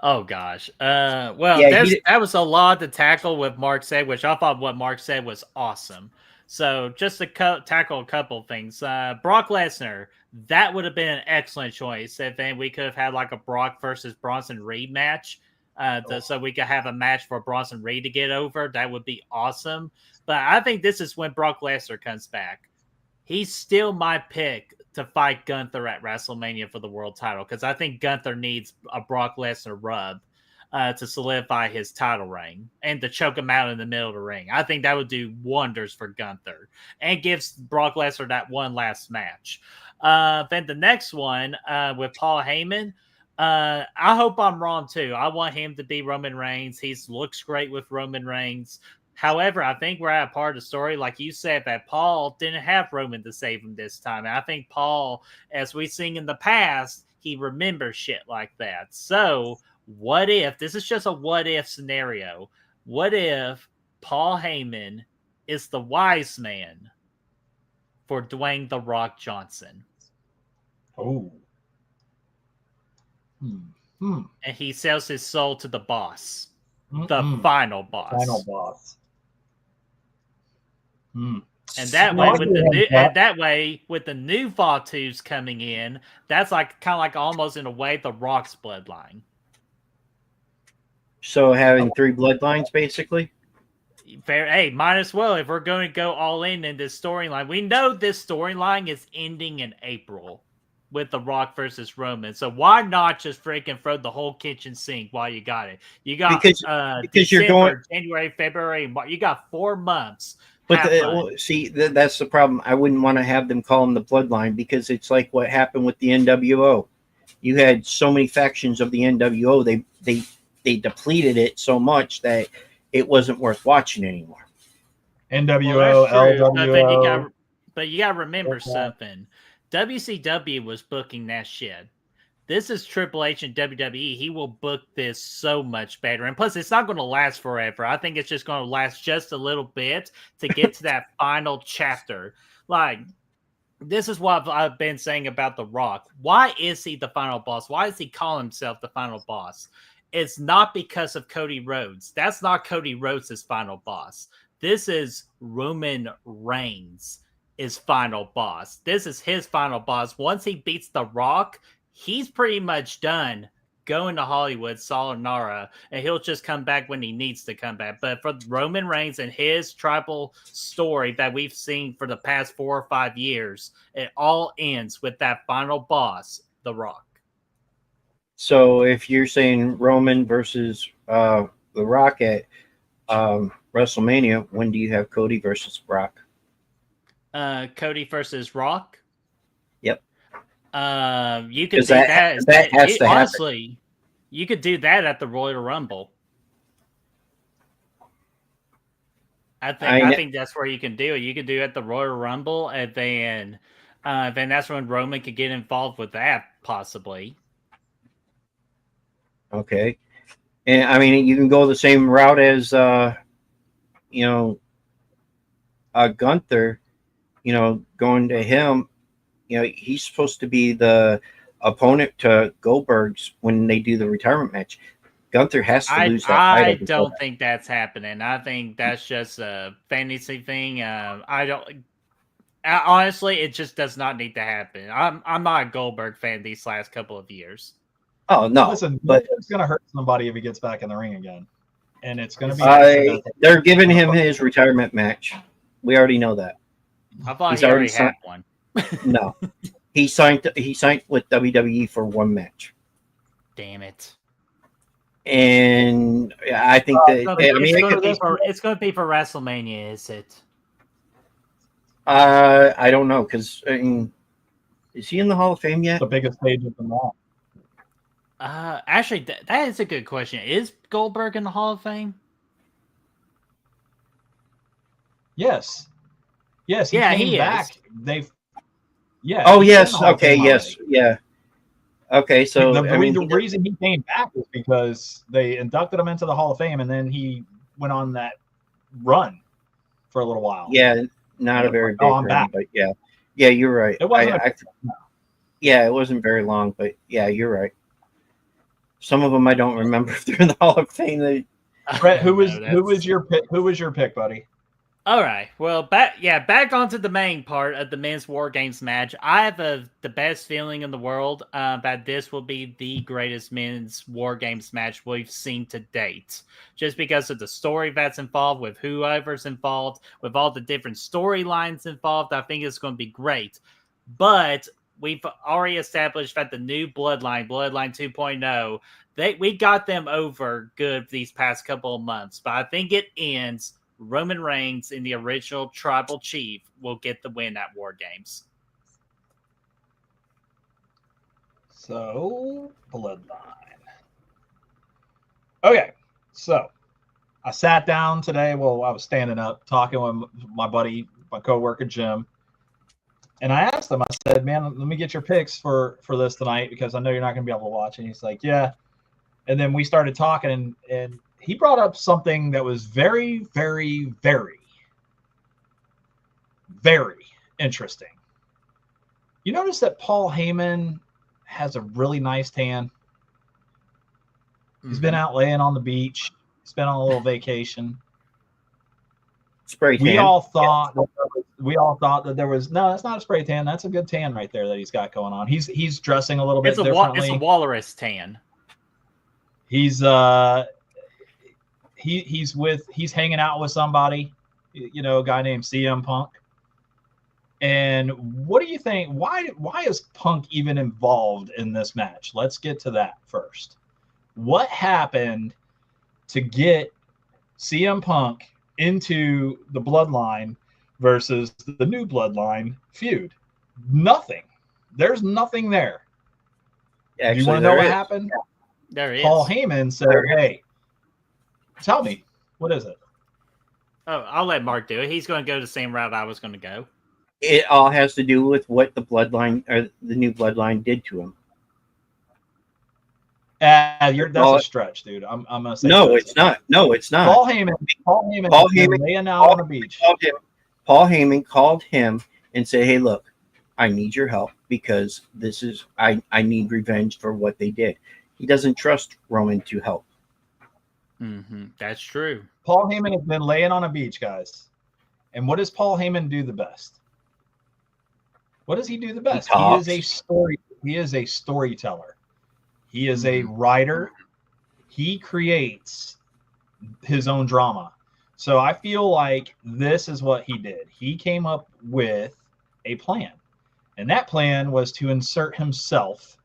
Oh gosh. Well, Yeah, that was a lot to tackle with Mark said, which I thought what Mark said was awesome. So just to tackle a couple things, Brock Lesnar, that would have been an excellent choice. If then we could have had like a Brock versus Bronson Reed match, so we could have a match for Bronson Reed to get over. That would be awesome. But I think this is when Brock Lesnar comes back. He's still my pick to fight Gunther at WrestleMania for the world title because I think Gunther needs a Brock Lesnar rub to solidify his title reign and to choke him out in the middle of the ring. I think that would do wonders for Gunther and gives Brock Lesnar that one last match. Then the next one with Paul Heyman, I hope I'm wrong too. I want him to be Roman Reigns. He looks great with Roman Reigns. However, I think we're at a part of the story, like you said, that Paul didn't have Roman to save him this time. And I think Paul, as we've seen in the past, he remembers shit like that. So what if, this is just a what if scenario, what if Paul Heyman is the wise man for Dwayne "The Rock" Johnson? Oh. And he sells his soul to the boss. The final boss. Final boss. And that way, with the new Fatus coming in, that's like kind of like almost in a way the Rock's bloodline. So having 3 bloodlines, basically. Fair. Hey, might as well if we're going to go all in this storyline. We know this storyline is ending in April with The Rock versus Roman. So why not just freaking throw the whole kitchen sink while you got it? You got because December, you're going January, February, March. You got 4 months. But that's the problem. I wouldn't want to have them call them the bloodline because it's like what happened with the NWO. You had so many factions of the NWO. They depleted it so much that it wasn't worth watching anymore. NWO, LWO. But you got to remember something. WCW was booking that shit. This is Triple H and WWE. He will book this so much better. And plus, it's not going to last forever. I think it's just going to last just a little bit to get to that final chapter. Like, this is what I've been saying about The Rock. Why is he the final boss? Why does he call himself the final boss? It's not because of Cody Rhodes. That's not Cody Rhodes' final boss. This is Roman Reigns' final boss. This is his final boss. Once he beats The Rock, he's pretty much done going to Hollywood, sayonara, and he'll just come back when he needs to come back. But for Roman Reigns and his tribal story that we've seen for the past 4 or 5 years, it all ends with that final boss, The Rock. So if you're saying Roman versus The Rock at WrestleMania, when do you have Cody versus Rock? Cody versus Rock? Yep. You could do that. That has to honestly, happen. You could do that at the Royal Rumble. I think that's where you can do it. You could do it at the Royal Rumble, and then that's when Roman could get involved with that, possibly. Okay. And I mean, you can go the same route as Gunther. Going to him. He's supposed to be the opponent to Goldberg's when they do the retirement match. Gunther has to lose that title. I don't think that's happening. I think that's just a fantasy thing. Honestly, it just does not need to happen. I'm not a Goldberg fan these last couple of years. Oh no! Listen, but it's going to hurt somebody if he gets back in the ring again, and it's going to be. They're giving him his retirement match. We already know that. I thought he already had one. No, he signed with WWE for 1 match. Damn it! And I think it's going to be for WrestleMania, is it? I don't know because is he in the Hall of Fame yet? The biggest stage of them all. Actually, that is a good question. Is Goldberg in the Hall of Fame? Yes. Yes. He came back. Is. Yeah. Oh yes. Okay. Yes. Yeah. Okay. So the reason he came back was because they inducted him into the Hall of Fame, and then he went on that run. for a little while. Yeah, not a very big I'm run, back. but yeah, you're right. It wasn't. Yeah, it wasn't very long, but yeah, you're right. Some of them I don't remember if they're in the Hall of Fame. Brett, who was your pick? Who was your pick, buddy? All right. Well, back onto the main part of the men's War Games match. I have the best feeling in the world that this will be the greatest men's War Games match we've seen to date. Just because of the story that's involved, with whoever's involved, with all the different storylines involved, I think it's going to be great. But we've already established that the new Bloodline 2.0, we got them over good these past couple of months. But I think it ends. Roman Reigns in the original Tribal Chief will get the win at War Games. So, Bloodline. Okay, so I sat down today. Well, I was standing up talking with my buddy, my coworker Jim, and I asked him. I said, "Man, let me get your picks for this tonight because I know you're not going to be able to watch." And he's like, "Yeah." And then we started talking, and he brought up something that was very, very, very, very interesting. You notice that Paul Heyman has a really nice tan? He's been out laying on the beach. He's been on a little vacation. Spray tan. We all thought that there was no. That's not a spray tan. That's a good tan right there that he's got going on. He's dressing a little bit differently. It's a walrus tan. He's he's hanging out with somebody, a guy named CM Punk. And what do you think? Why is Punk even involved in this match? Let's get to that first. What happened to get CM Punk into the Bloodline versus the new Bloodline feud? Nothing. There's nothing there. Actually, do you want to know what happened? There is. Paul Heyman said, "Hey, tell me, what is it?" Oh, I'll let Mark do it. He's going to go the same route I was going to go. It all has to do with what the Bloodline or the new Bloodline did to him. That's a stretch, dude. I'm gonna say no, it's not. No, it's not. Paul Heyman laying out on the beach. Paul Heyman called him and said, "Hey, look, I need your help because I need revenge for what they did." He doesn't trust Roman to help. That's true. Paul Heyman has been laying on a beach, guys. And what does Paul Heyman do the best? What does he do the best? He is a storyteller. He is a writer. He creates his own drama. So I feel like this is what he did. He came up with a plan. And that plan was to insert himself.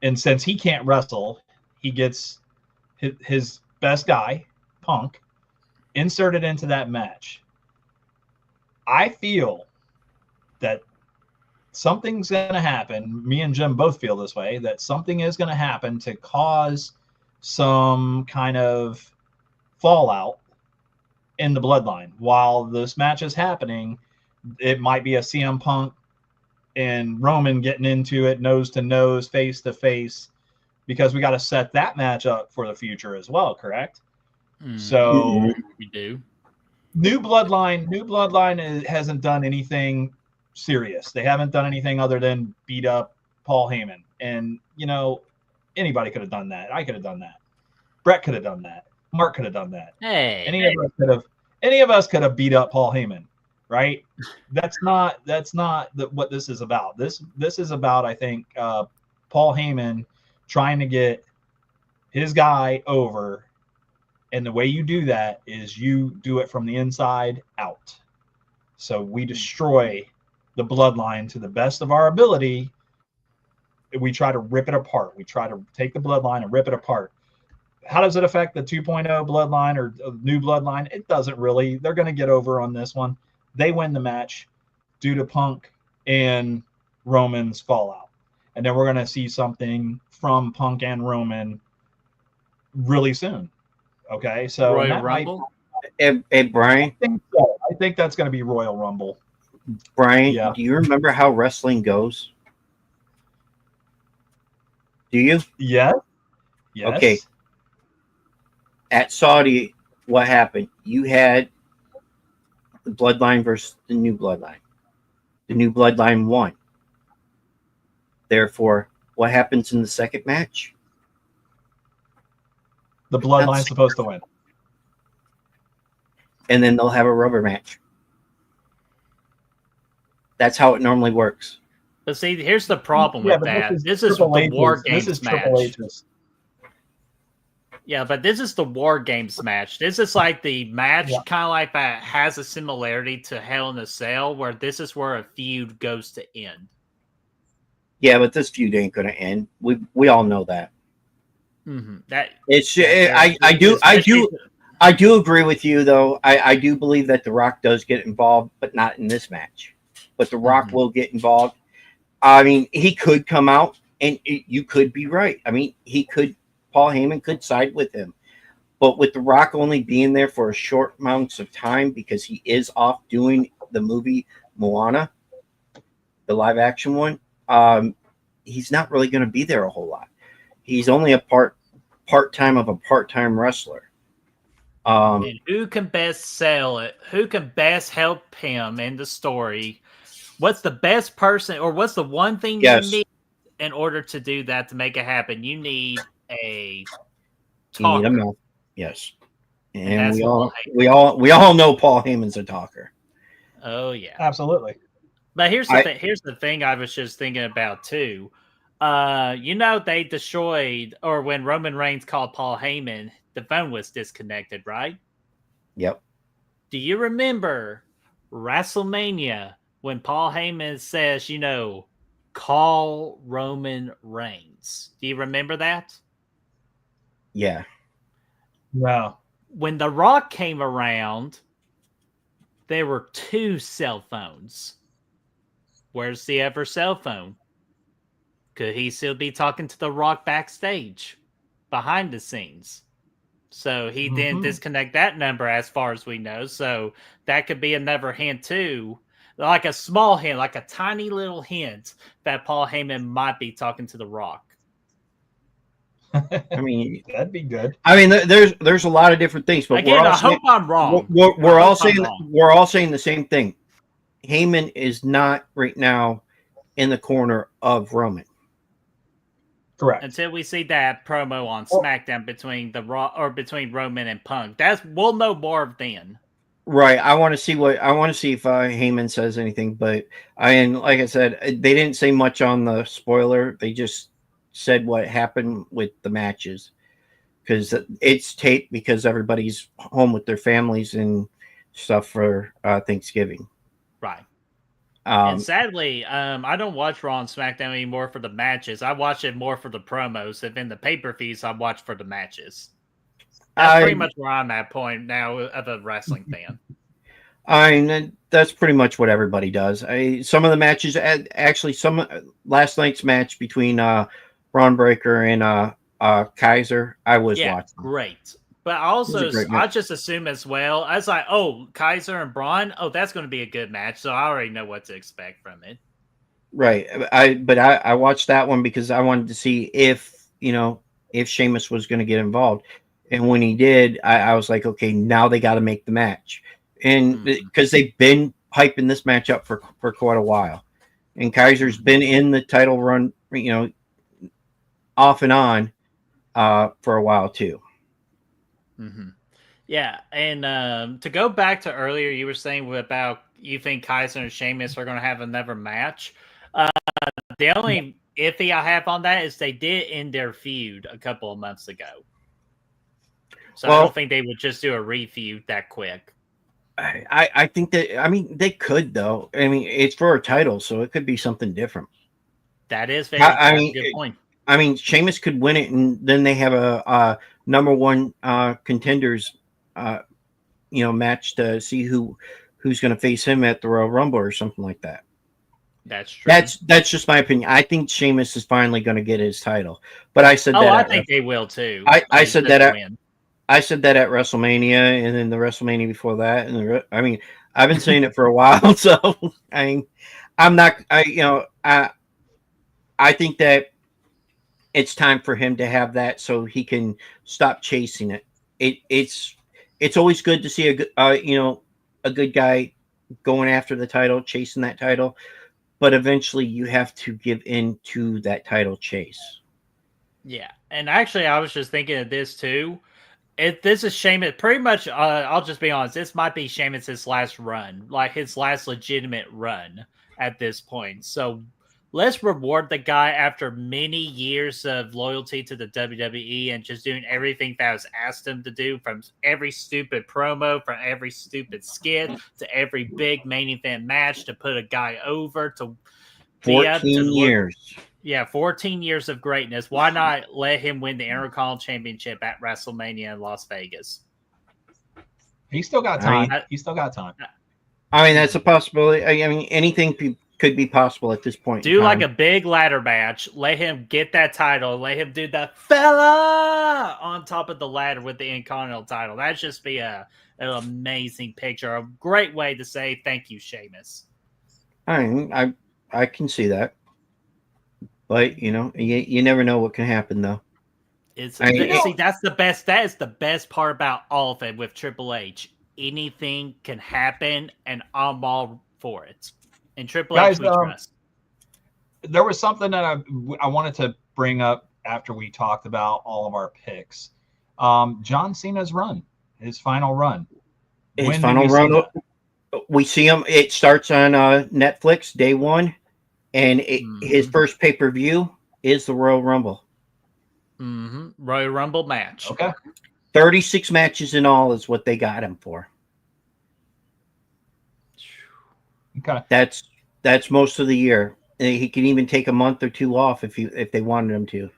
And since he can't wrestle, he gets his best guy, Punk, inserted into that match. I feel that something's going to happen. Me and Jim both feel this way, that something is going to happen to cause some kind of fallout in the Bloodline. While this match is happening, it might be a CM Punk and Roman getting into it nose to nose, face to face, because we got to set that match up for the future as well, correct? So we do. New Bloodline hasn't done anything serious. They haven't done anything other than beat up Paul Heyman. And, anybody could have done that. I could have done that. Brett could have done that. Mark could have done that. Hey. Any of us could have beat up Paul Heyman. Right? That's not what this is about. This is about, I think, Paul Heyman trying to get his guy over, and the way you do that is you do it from the inside out. So we destroy the Bloodline to the best of our ability. We try to rip it apart. We try to take the Bloodline and rip it apart. How does it affect the 2.0 Bloodline or new Bloodline? It doesn't really. They're going to get over on this one. They win the match due to Punk and Roman's fallout. And then we're going to see something from Punk and Roman really soon. Okay? So Royal Rumble? Hey, Brian. I think that's going to be Royal Rumble. Brian, do you remember how wrestling goes? Do you? Yes. Okay. At Saudi, what happened? You had the Bloodline versus the New Bloodline. The New Bloodline won. Therefore, what happens in the second match? The Bloodline's supposed to win. And then they'll have a rubber match. That's how it normally works. But see, here's the problem with that. This is the War Games match. Yeah, but this is the War Games match. This is like the match kind of like that has a similarity to Hell in a Cell, where this is where a feud goes to end. Yeah, but this feud ain't going to end. We all know that. Mm-hmm. That it's I do agree with you though. I do believe that The Rock does get involved, but not in this match. But The Rock will get involved. I mean, he could come out, and you could be right. I mean, Paul Heyman could side with him. But with The Rock only being there for a short amounts of time because he is off doing the movie Moana, the live action one, he's not really going to be there a whole lot. He's only a part-time of a part-time wrestler. And who can best sell it? Who can best help him in the story? What's the best person, or what's the one thing you need in order to do that, to make it happen? You need a talker. You need a mouth. Yes. And we all know Paul Heyman's a talker. Oh yeah. Absolutely. But here's the thing I was just thinking about too. They destroyed, or when Roman Reigns called Paul Heyman, the phone was disconnected, right? Yep. Do you remember WrestleMania when Paul Heyman says, call Roman Reigns? Do you remember that? Yeah. No. When The Rock came around, there were 2 cell phones. Where's the other cell phone? Could he still be talking to The Rock backstage, behind the scenes? So he didn't disconnect that number as far as we know. So that could be another hint too. Like a small hint, like a tiny little hint that Paul Heyman might be talking to The Rock. I mean, that'd be good. I mean, there's a lot of different things, but again, I hope I'm wrong. We're all saying the same thing. Heyman is not right now in the corner of Roman. Correct. Until we see that promo on SmackDown between between Roman and Punk. We'll know more then. Right. I want to see if Heyman says anything, but like I said, they didn't say much on the spoiler. They just said what happened with the matches, because it's taped because everybody's home with their families and stuff for Thanksgiving. Right. And sadly, I don't watch Raw and SmackDown anymore for the matches. I watch it more for the promos. If in the pay-per-views, I watch for the matches. That's pretty much where I'm at point now of a wrestling fan. I mean, that's pretty much what everybody does. Some of the matches, actually, last night's match between Braun Breaker and Kaiser, I was watching. Great. But I just assume as well. I was like, Kaiser and Braun, that's going to be a good match. So I already know what to expect from it. Right. I watched that one because I wanted to see if Sheamus was going to get involved. And when he did, I was like, okay, now they got to make the match. And because they've been hyping this match up for quite a while. And Kaiser's been in the title run, off and on for a while too. Mm-hmm. Yeah, and to go back to earlier, you were saying about you think Kaiser and Sheamus are going to have another match. The only iffy I have on that is they did end their feud a couple of months ago. So I don't think they would just do a re-feud that quick. I think that, they could though. I mean, it's for a title, so it could be something different. That is very good point. I mean, Sheamus could win it, and then they have a number one contenders, match to see who's going to face him at the Royal Rumble or something like that. That's true. That's just my opinion. I think Sheamus is finally going to get his title, but I said that. I think they will too. I said that at WrestleMania, and then the WrestleMania before that, and I've been saying it for a while. So I'm not. I think that it's time for him to have that so he can stop chasing it. It's always good to see a good guy going after the title, chasing that title, but eventually you have to give in to that title chase. Yeah, and actually, I was just thinking of this too. This is Sheamus. Pretty much, I'll just be honest. This might be Sheamus's last run, like his last legitimate run at this point. So let's reward the guy after many years of loyalty to the WWE and just doing everything that was asked him to do, from every stupid promo, from every stupid skit to every big main event match, to put a guy over, to 14 years. Yeah, 14 years of greatness. Why not let him win the Intercontinental Championship at WrestleMania in Las Vegas? He's still got time. He's still got time. I mean, that's a possibility. I mean, anything could be possible at this point. Do like a big ladder match. Let him get that title. Let him do the fella on top of the ladder with the Intercontinental title. That'd just be an amazing picture. A great way to say thank you, Sheamus. I can see that. But you never know what can happen, though. See, that's the best. That is the best part about all of it with Triple H. Anything can happen, and I'm all for it. And Triple H, we trust. There was something that I wanted to bring up after we talked about all of our picks. John Cena's run, his final run. His final run. We see him. It starts on Netflix day one. And his first pay-per-view is the Royal Rumble. Royal Rumble match. Okay. 36 matches in all is what they got him for. Okay. That's most of the year. And he can even take a month or two off if they wanted him to.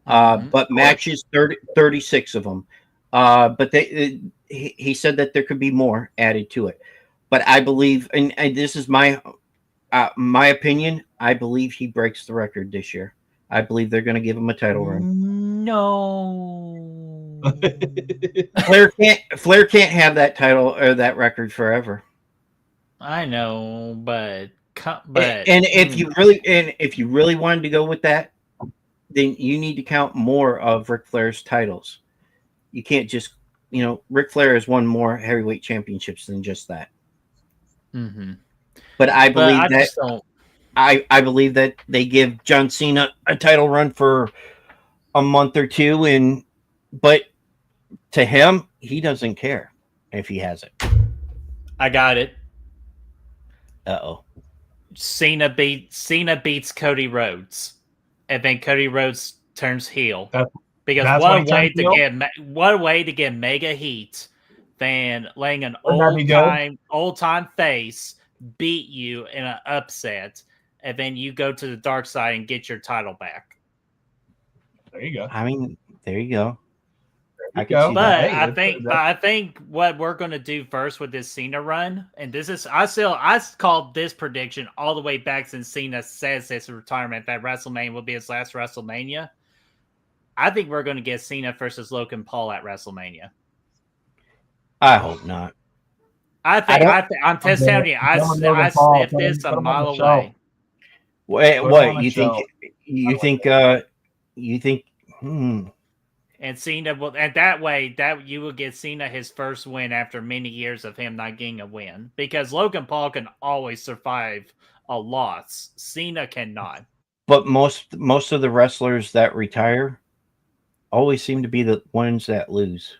But matches, 36 of them. But he said that there could be more added to it. But I believe, and this is my opinion, I believe he breaks the record this year. I believe they're going to give him a title run. No. Flair can't have that title or that record forever. I know, but if you really wanted to go with that, then you need to count more of Ric Flair's titles. You can't just, Ric Flair has won more heavyweight championships than just that. But I believe I believe that they give John Cena a title run for a month or two, but to him, he doesn't care if he has it. I got it. Uh-oh. Cena beats Cody Rhodes, and then Cody Rhodes turns heel. Because what way to get mega heat than letting an old time face beat you in an upset, and then you go to the dark side and get your title back. There you go. I mean, there you go. I think what we're going to do first with this Cena run, and this is I called this prediction all the way back since Cena says his retirement that WrestleMania will be his last WrestleMania. I think we're going to get Cena versus Logan Paul at WrestleMania. I hope not. I'm just telling you, I sniffed this a mile away. What you think? You think? And Cena will, and that way, that you will get Cena his first win after many years of him not getting a win, because Logan Paul can always survive a loss. Cena cannot. But most of the wrestlers that retire always seem to be the ones that lose.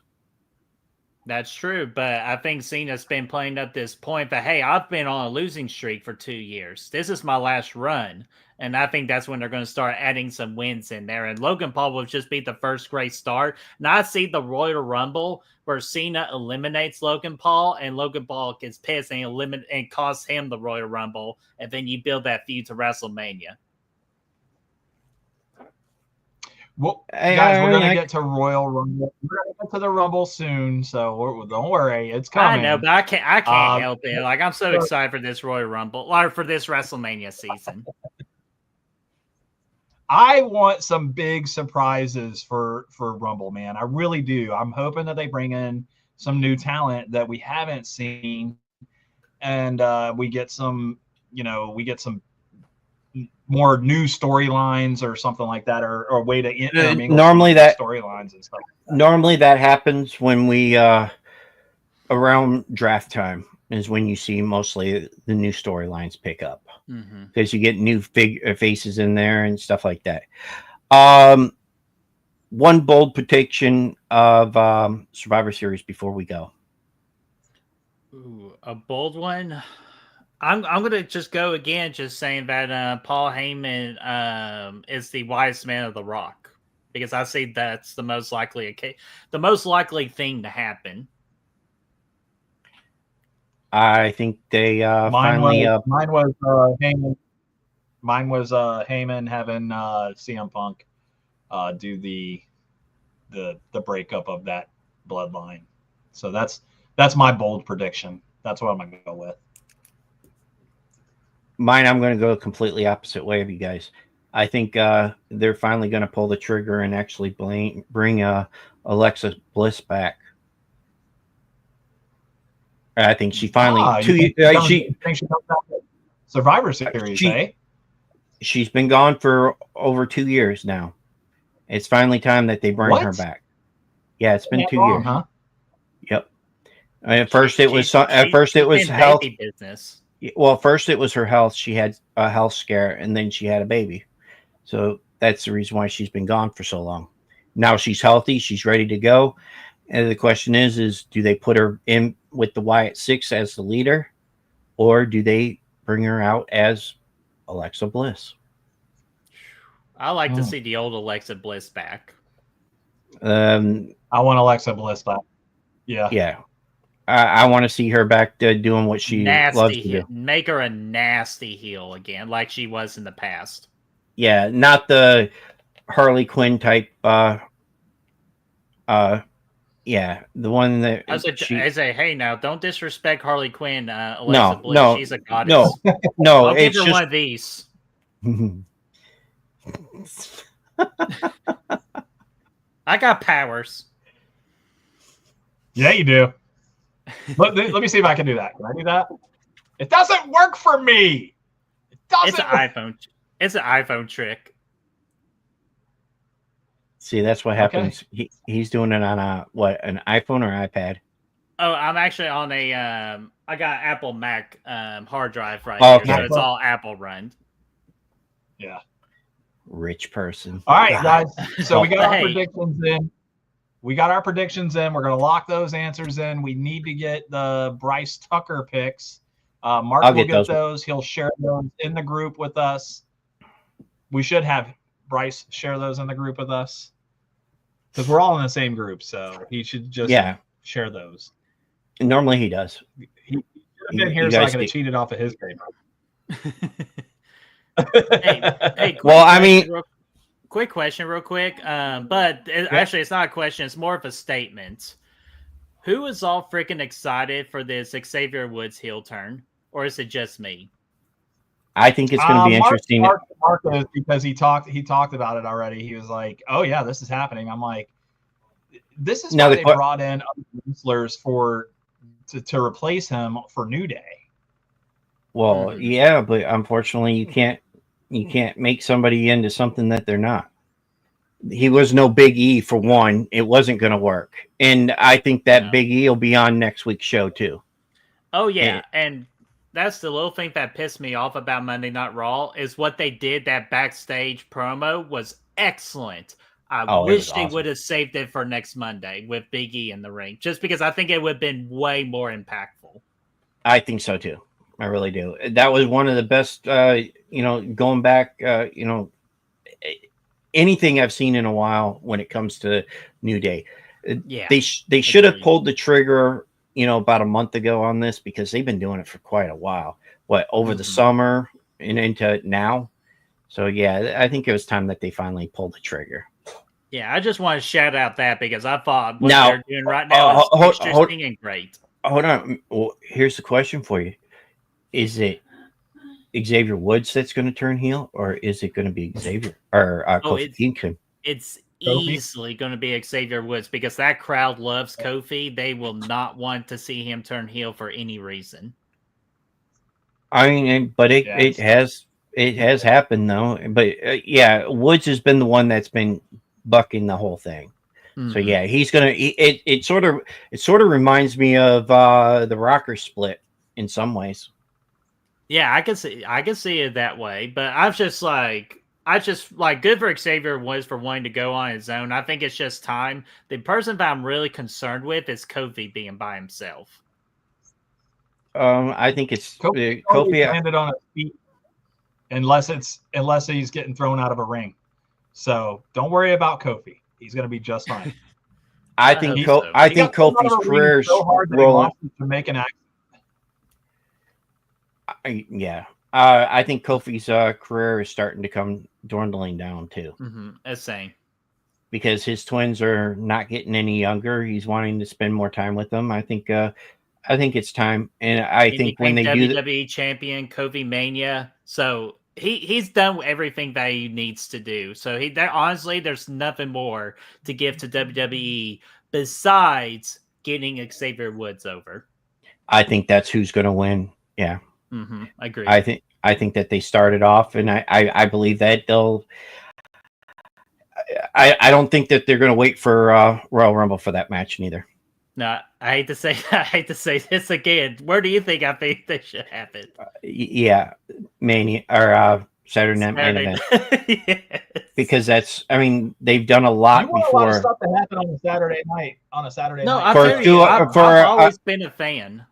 That's true, but I think Cena's been playing up this point that, hey, I've been on a losing streak for 2 years. This is my last run. And I think that's when they're going to start adding some wins in there. And Logan Paul will just be the first great start. And I see the Royal Rumble where Cena eliminates Logan Paul, and Logan Paul gets pissed and costs him the Royal Rumble. And then you build that feud to WrestleMania. Well, guys, we're going to get to Royal Rumble. We're going to get to the Rumble soon, so don't worry. It's coming. I know, but I can't help it. Like, I'm so excited for this Royal Rumble, or for this WrestleMania season. I want some big surprises for Rumble, man. I really do. I'm hoping that they bring in some new talent that we haven't seen, and we get some more new storylines or something like that, or a way to intermingle storylines and stuff. Normally that happens when we around draft time. is when you see mostly the new storylines pick up, Mm-hmm. because you get new faces in there and stuff like that. One bold prediction of Survivor Series before we go. Ooh, a bold one. I'm gonna just go again, just saying that Paul Heyman is the wisest man of the Rock, because I see that's the most likely thing to happen. I think they Mine finally. Mine was Heyman having CM Punk do the breakup of that bloodline. So that's my bold prediction. That's what I'm gonna go with. Mine, I'm going to go a completely opposite way of you guys. I think they're finally going to pull the trigger and actually bring Alexa Bliss back. I think she finally she comes back to Survivor Series. She's been gone for over 2 years now. It's finally time that they bring her back. Yeah, it's been 2 years. Huh? Yep. At first it was health business. Well, first it was her health. She had a health scare, and then she had a baby. So that's the reason why she's been gone for so long. Now she's healthy. She's ready to go. And the question is do they put her in with the Wyatt Six as the leader, or do they bring her out as Alexa Bliss? I like to see the old Alexa Bliss back. I want Alexa Bliss back. Yeah. Yeah. I want to see her back doing what she loves to do. Make her a nasty heel again, like she was in the past. Yeah, not the Harley Quinn type. Yeah, the one that I say, hey, now don't disrespect Harley Quinn. Alexa Bliss, no, she's a goddess. No, I'll give her one of these. I got powers. Yeah, you do. Let me see if I can do that. Can I do that? It doesn't work for me. It's an iPhone. It's an iPhone trick. See, that's what happens. Okay. He's doing it on an iPhone or iPad? Oh, I'm actually on a I got Apple Mac hard drive here, so it's all Apple run. Yeah. Rich person. All right, guys. So we got our predictions in. We're going to lock those answers in. We need to get the Bryce Tucker picks. Mark will get those. He'll share those in the group with us. We should have Bryce share those in the group with us, because we're all in the same group. So he should just share those. Normally he does. He should have been here so I could have cheated off of his paper. Hey, quick question, real quick. But actually, it's not a question. It's more of a statement. Who is all freaking excited for this Xavier Woods heel turn? Or is it just me? I think it's going to be interesting. Mark is, because he talked about it already. He was like, oh, yeah, this is happening. I'm like, this is why they brought in other wrestlers to replace him for New Day. Well, yeah, but unfortunately, you can't make somebody into something that they're not. He was no Big E, for one. It wasn't going to work. And I think that Big E will be on next week's show, too. Oh, yeah. And that's the little thing that pissed me off about Monday Night Raw, is what they did. That backstage promo was excellent. I wish they would have saved it for next Monday with Big E in the ring, just because I think it would have been way more impactful. I think so, too. I really do. That was one of the best, going back, anything I've seen in a while when it comes to New Day. Yeah, they should have pulled the trigger, about a month ago on this, because they've been doing it for quite a while. Over the summer and into now. So, yeah, I think it was time that they finally pulled the trigger. Yeah, I just want to shout out that, because I thought what they're doing right now is interesting and great. Hold on. Well, here's the question for you. Is it Xavier Woods that's going to turn heel, or is it going to be Xavier or Kofi Kingston? It's easily going to be Xavier Woods, because that crowd loves Kofi. They will not want to see him turn heel for any reason. I mean, but it has happened though. But Woods has been the one that's been bucking the whole thing. Mm-hmm. So he's gonna. It sort of reminds me of the Rocker split in some ways. Yeah, I can see it that way, but I just like good for Xavier Woods for wanting to go on his own. I think it's just time. The person that I'm really concerned with is Kofi being by himself. I think it's Kofi landed on his feet unless he's getting thrown out of a ring. So don't worry about Kofi. He's going to be just fine. I think Kofi's career is so hard that he lost the Jamaican accent. Yeah. I think Kofi's career is starting to come dwindling down too. That's same. Because his twins are not getting any younger. He's wanting to spend more time with them. I think it's time. And I think when they do WWE champion, Kofi Mania. So he's done everything that he needs to do. So honestly, there's nothing more to give to WWE besides getting Xavier Woods over. I think that's who's going to win. Yeah. I agree. I think that they started off, and I believe that they'll. I don't think that they're going to wait for Royal Rumble for that match neither. No, I hate to say this again. Where do you think I think they should have it? Yeah, Mania or Saturday Night Main Event. Yes. Because they've done a lot before. A lot of stuff to happen on a Saturday night. No, I've always been a fan.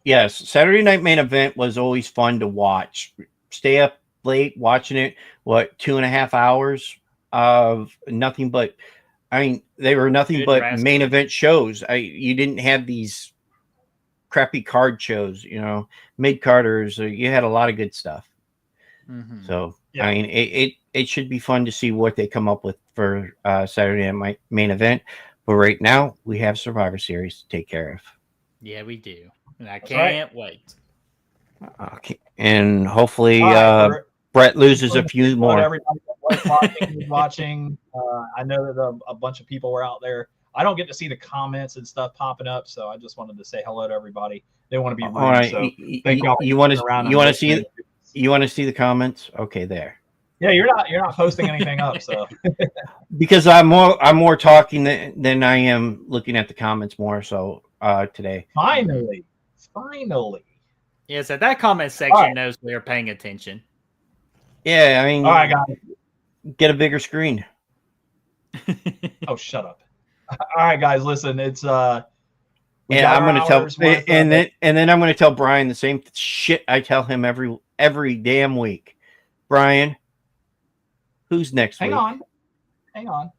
Yes, Saturday Night Main Event was always fun to watch. Stay up late watching it. 2.5 hours of nothing but. They were nothing but main event shows. You didn't have these crappy card shows, mid carders. You had a lot of good stuff. So yeah. It should be fun to see what they come up with for Saturday Night Main Event. But right now we have Survivor Series to take care of. Yeah, we do. And I can't wait. Okay. And hopefully Brett loses a few more. Everybody watching. I know that a bunch of people were out there. I don't get to see the comments and stuff popping up, so I just wanted to say hello to everybody. They want to be rude. All right. So thank y'all. You want to see the comments? Okay, there. Yeah, you're not posting anything up, so because I'm more talking than I am looking at the comments more. So today, finally. Yeah, so that comment section knows we're paying attention. Yeah, all right, guys, get a bigger screen. Oh, shut up! All right, guys, listen, it's I'm going to tell, and then I'm going to tell Brian the same shit I tell him every damn week. Brian, who's next week? Hang on.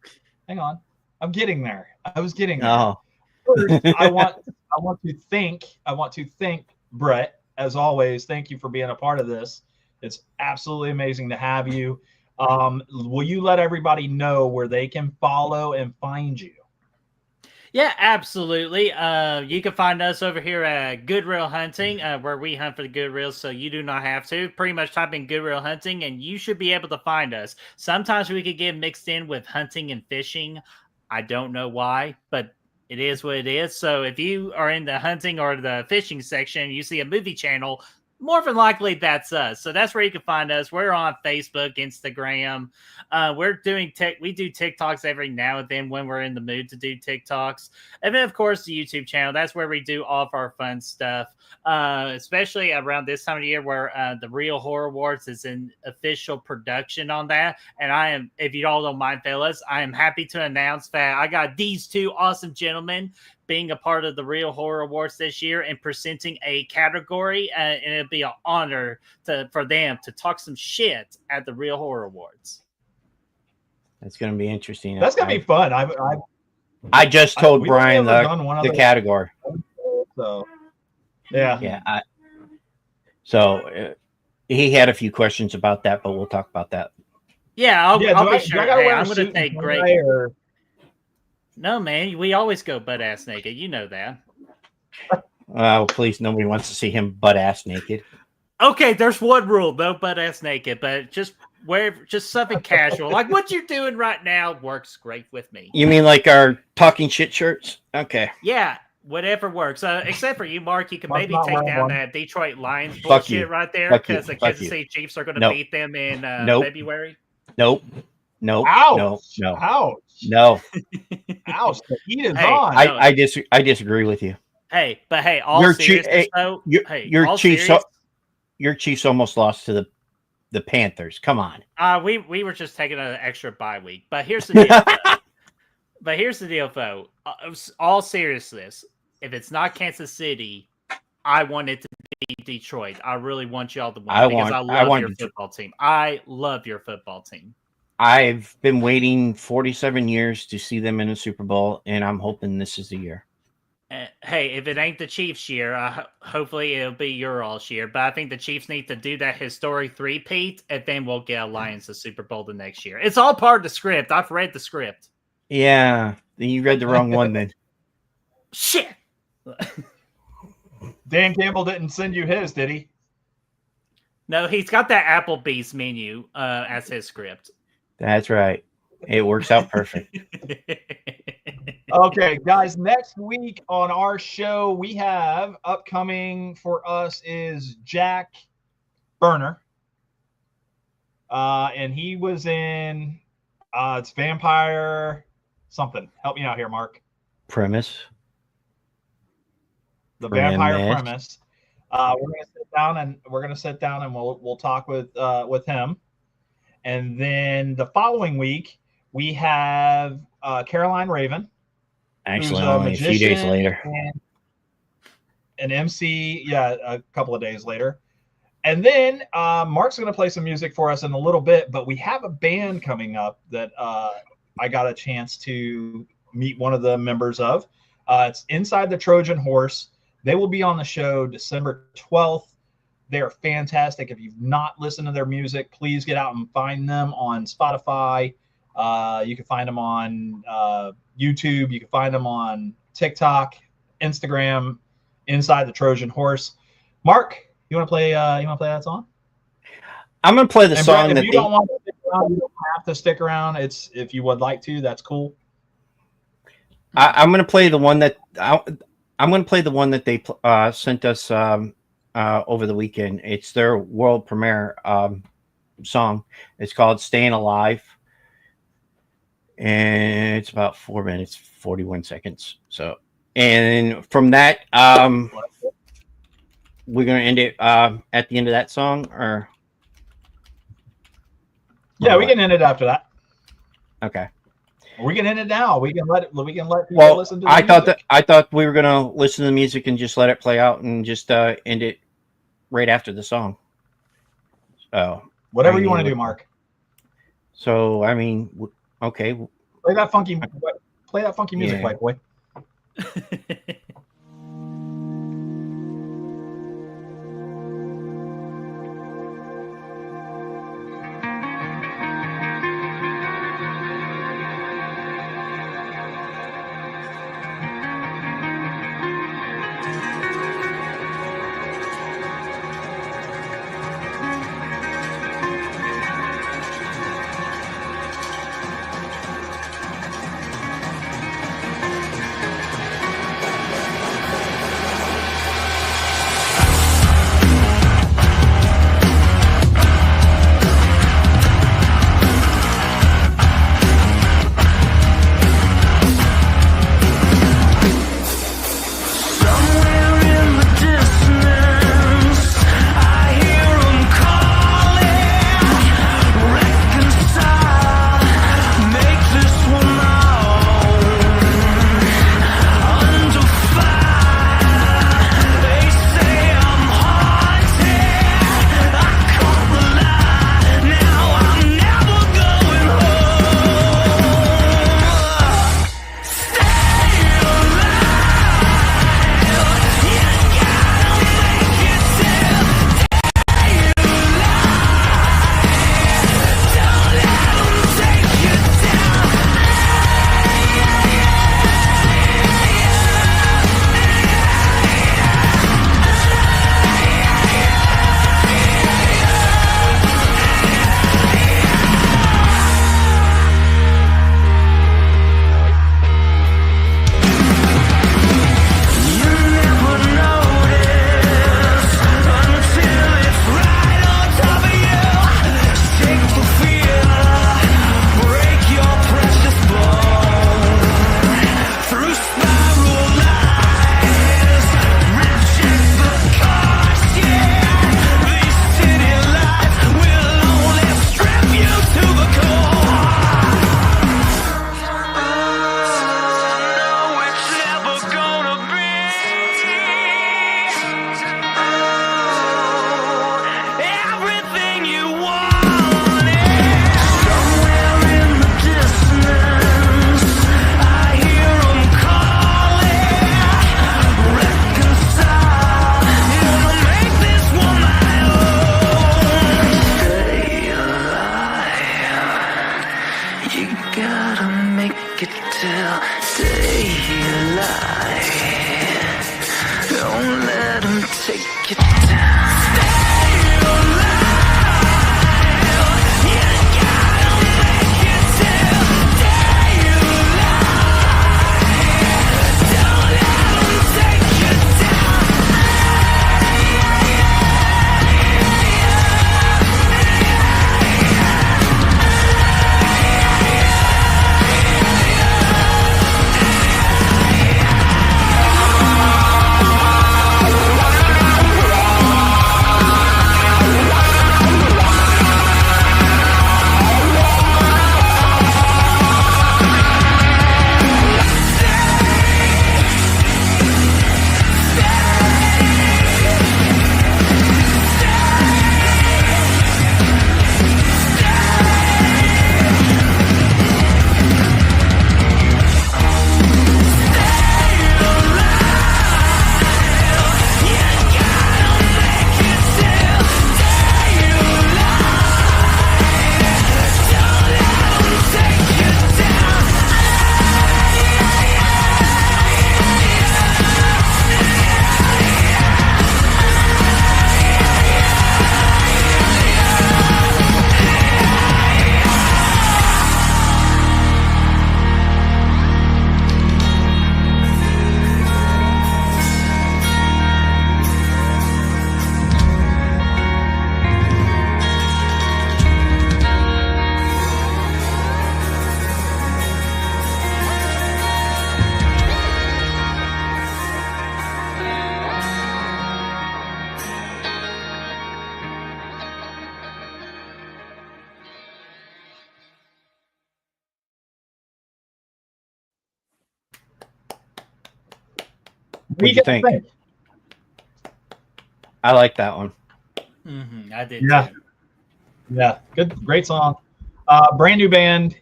I'm getting there. I was getting there. Oh. First, I want to thank Brett, as always. Thank you for being a part of this. It's absolutely amazing to have you. Will you let everybody know where they can follow and find you? Yeah, absolutely. You can find us over here at Good Real Hunting, where we hunt for the good reels, so you do not have to. Pretty much type in Good Real Hunting, and you should be able to find us. Sometimes we could get mixed in with hunting and fishing. I don't know why, but it is what it is. So if you are in the hunting or the fishing section, you see a movie channel, more than likely that's us. So that's where you can find us. We're on Facebook, Instagram. We do TikToks every now and then when we're in the mood to do TikToks. And then of course the YouTube channel. That's where we do all of our fun stuff. Especially around this time of year where the Real Horror Awards is in official production on that. And if you all don't mind, fellas, I am happy to announce that I got these two awesome gentlemen being a part of the Real Horror Awards this year and presenting a category, and it'll be an honor for them to talk some shit at the Real Horror Awards. That's going to be interesting. That's going to be fun. I just told Brian the category. So, yeah. So he had a few questions about that, but we'll talk about that. Yeah, I'll be sure. I'm going to take great. No, man, we always go butt ass naked. You know that. Please, nobody wants to see him butt ass naked. Okay, there's one rule: no butt ass naked, but just something casual, like what you're doing right now works great with me. You mean like our Talking Shttt shirts? Okay. Yeah, whatever works. Except for you, Mark, you can maybe take down that Detroit Lions bullshit right there because the Kansas City Chiefs are going to beat them in February. Nope. Ouch. No. Ouch. No. Ouch. The heat is on. I disagree with you. Hey, all Your seriousness though. your Chiefs almost lost to the Panthers. Come on. We were just taking an extra bye week, but here's the deal. Though. All seriousness, if it's not Kansas City, I want it to be Detroit. I really want y'all to win I love your football team. I love your football team. I've been waiting 47 years to see them in a Super Bowl, and I'm hoping this is the year. Hey, if it ain't the Chiefs' year, hopefully it'll be your all's year. But I think the Chiefs need to do that historic three-peat, and then we'll get a Lions to Super Bowl the next year. It's all part of the script. I've read the script. Yeah, you read the wrong one then. Shit. Dan Campbell didn't send you his, did he? No, he's got that Applebee's menu as his script. That's right. It works out perfect. Okay, guys, next week on our show, we have upcoming for us is Jack Burner. And he was in it's Vampire something. Help me out here, Mark. Premise. The Vampire Premise. We're gonna sit down and we'll talk with him. And then the following week we have Caroline Raven. Actually, only a few days later. An MC, a couple of days later. And then Mark's going to play some music for us in a little bit, but we have a band coming up that I got a chance to meet one of the members of. It's Inside the Trojan Horse. They will be on the show December 12th. They are fantastic. If you've not listened to their music, please get out and find them on Spotify. You can find them on YouTube. You can find them on TikTok, Instagram, Inside the Trojan Horse. Mark, you want to play that song? I'm going to play the song. Brett, if you don't want to stick around, you don't have to stick around. It's if you would like to, that's cool. I'm going to play the one that they sent us over the weekend. It's their world premiere song. It's called "Staying Alive." And it's about 4 minutes, 41 seconds. So, and from that, we're going to end it at the end of that song, or? Yeah, we can end it after that. Okay. We can end it now. We can let people listen to the music. I thought we were going to listen to the music and just let it play out and just end it right after the song. So whatever you want to do, Mark. So, I mean, okay. Play that funky music, white boy. Somewhere What'd you think? I like that one. I did. Yeah. Too. Yeah. Great song. Brand new band.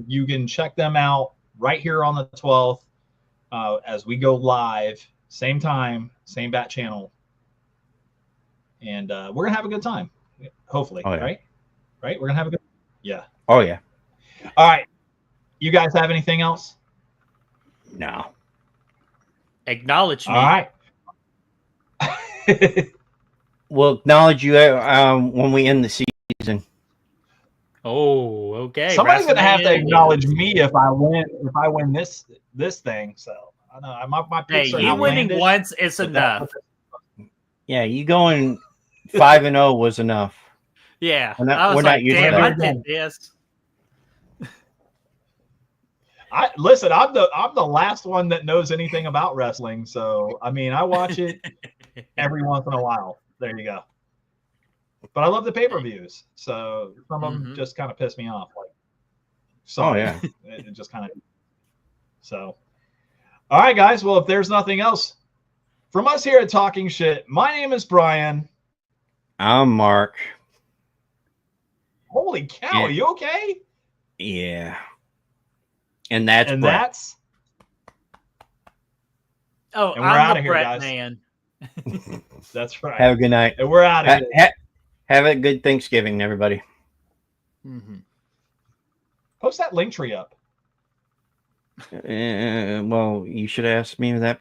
You can check them out right here on the 12th as we go live. Same time, same bat channel. And we're going to have a good time. Hopefully. Oh, yeah. Right? Right? We're going to have a good. Yeah. Oh, yeah. All right. You guys have anything else? No. Acknowledge me. All right. We'll acknowledge you when we end the season. Oh, okay. Somebody's gonna have to WrestleMania acknowledge is- me if I win this thing. So I know my Hey, picks are you winning outlandish, once is but enough. Yeah, you going 5-0 was enough. Yeah, We're not- I was we're not like, used to damn, that. I did this. Listen. I'm the last one that knows anything about wrestling. So I mean, I watch it every once in a while. There you go. But I love the pay-per-views. So some of them just kind of piss me off. Like, sorry, yeah. it just kind of. So, all right, guys. Well, if there's nothing else from us here at Talking Shit, my name is Brian. I'm Mark. Holy cow! Yeah. Are you okay? Yeah. And that's Brett. That's Oh, And we're I'm outta the here, Brett guys. man. that's right. Have a good night. And we're out of here. Have a good Thanksgiving, everybody. Post that link tree up. Well, you should ask me that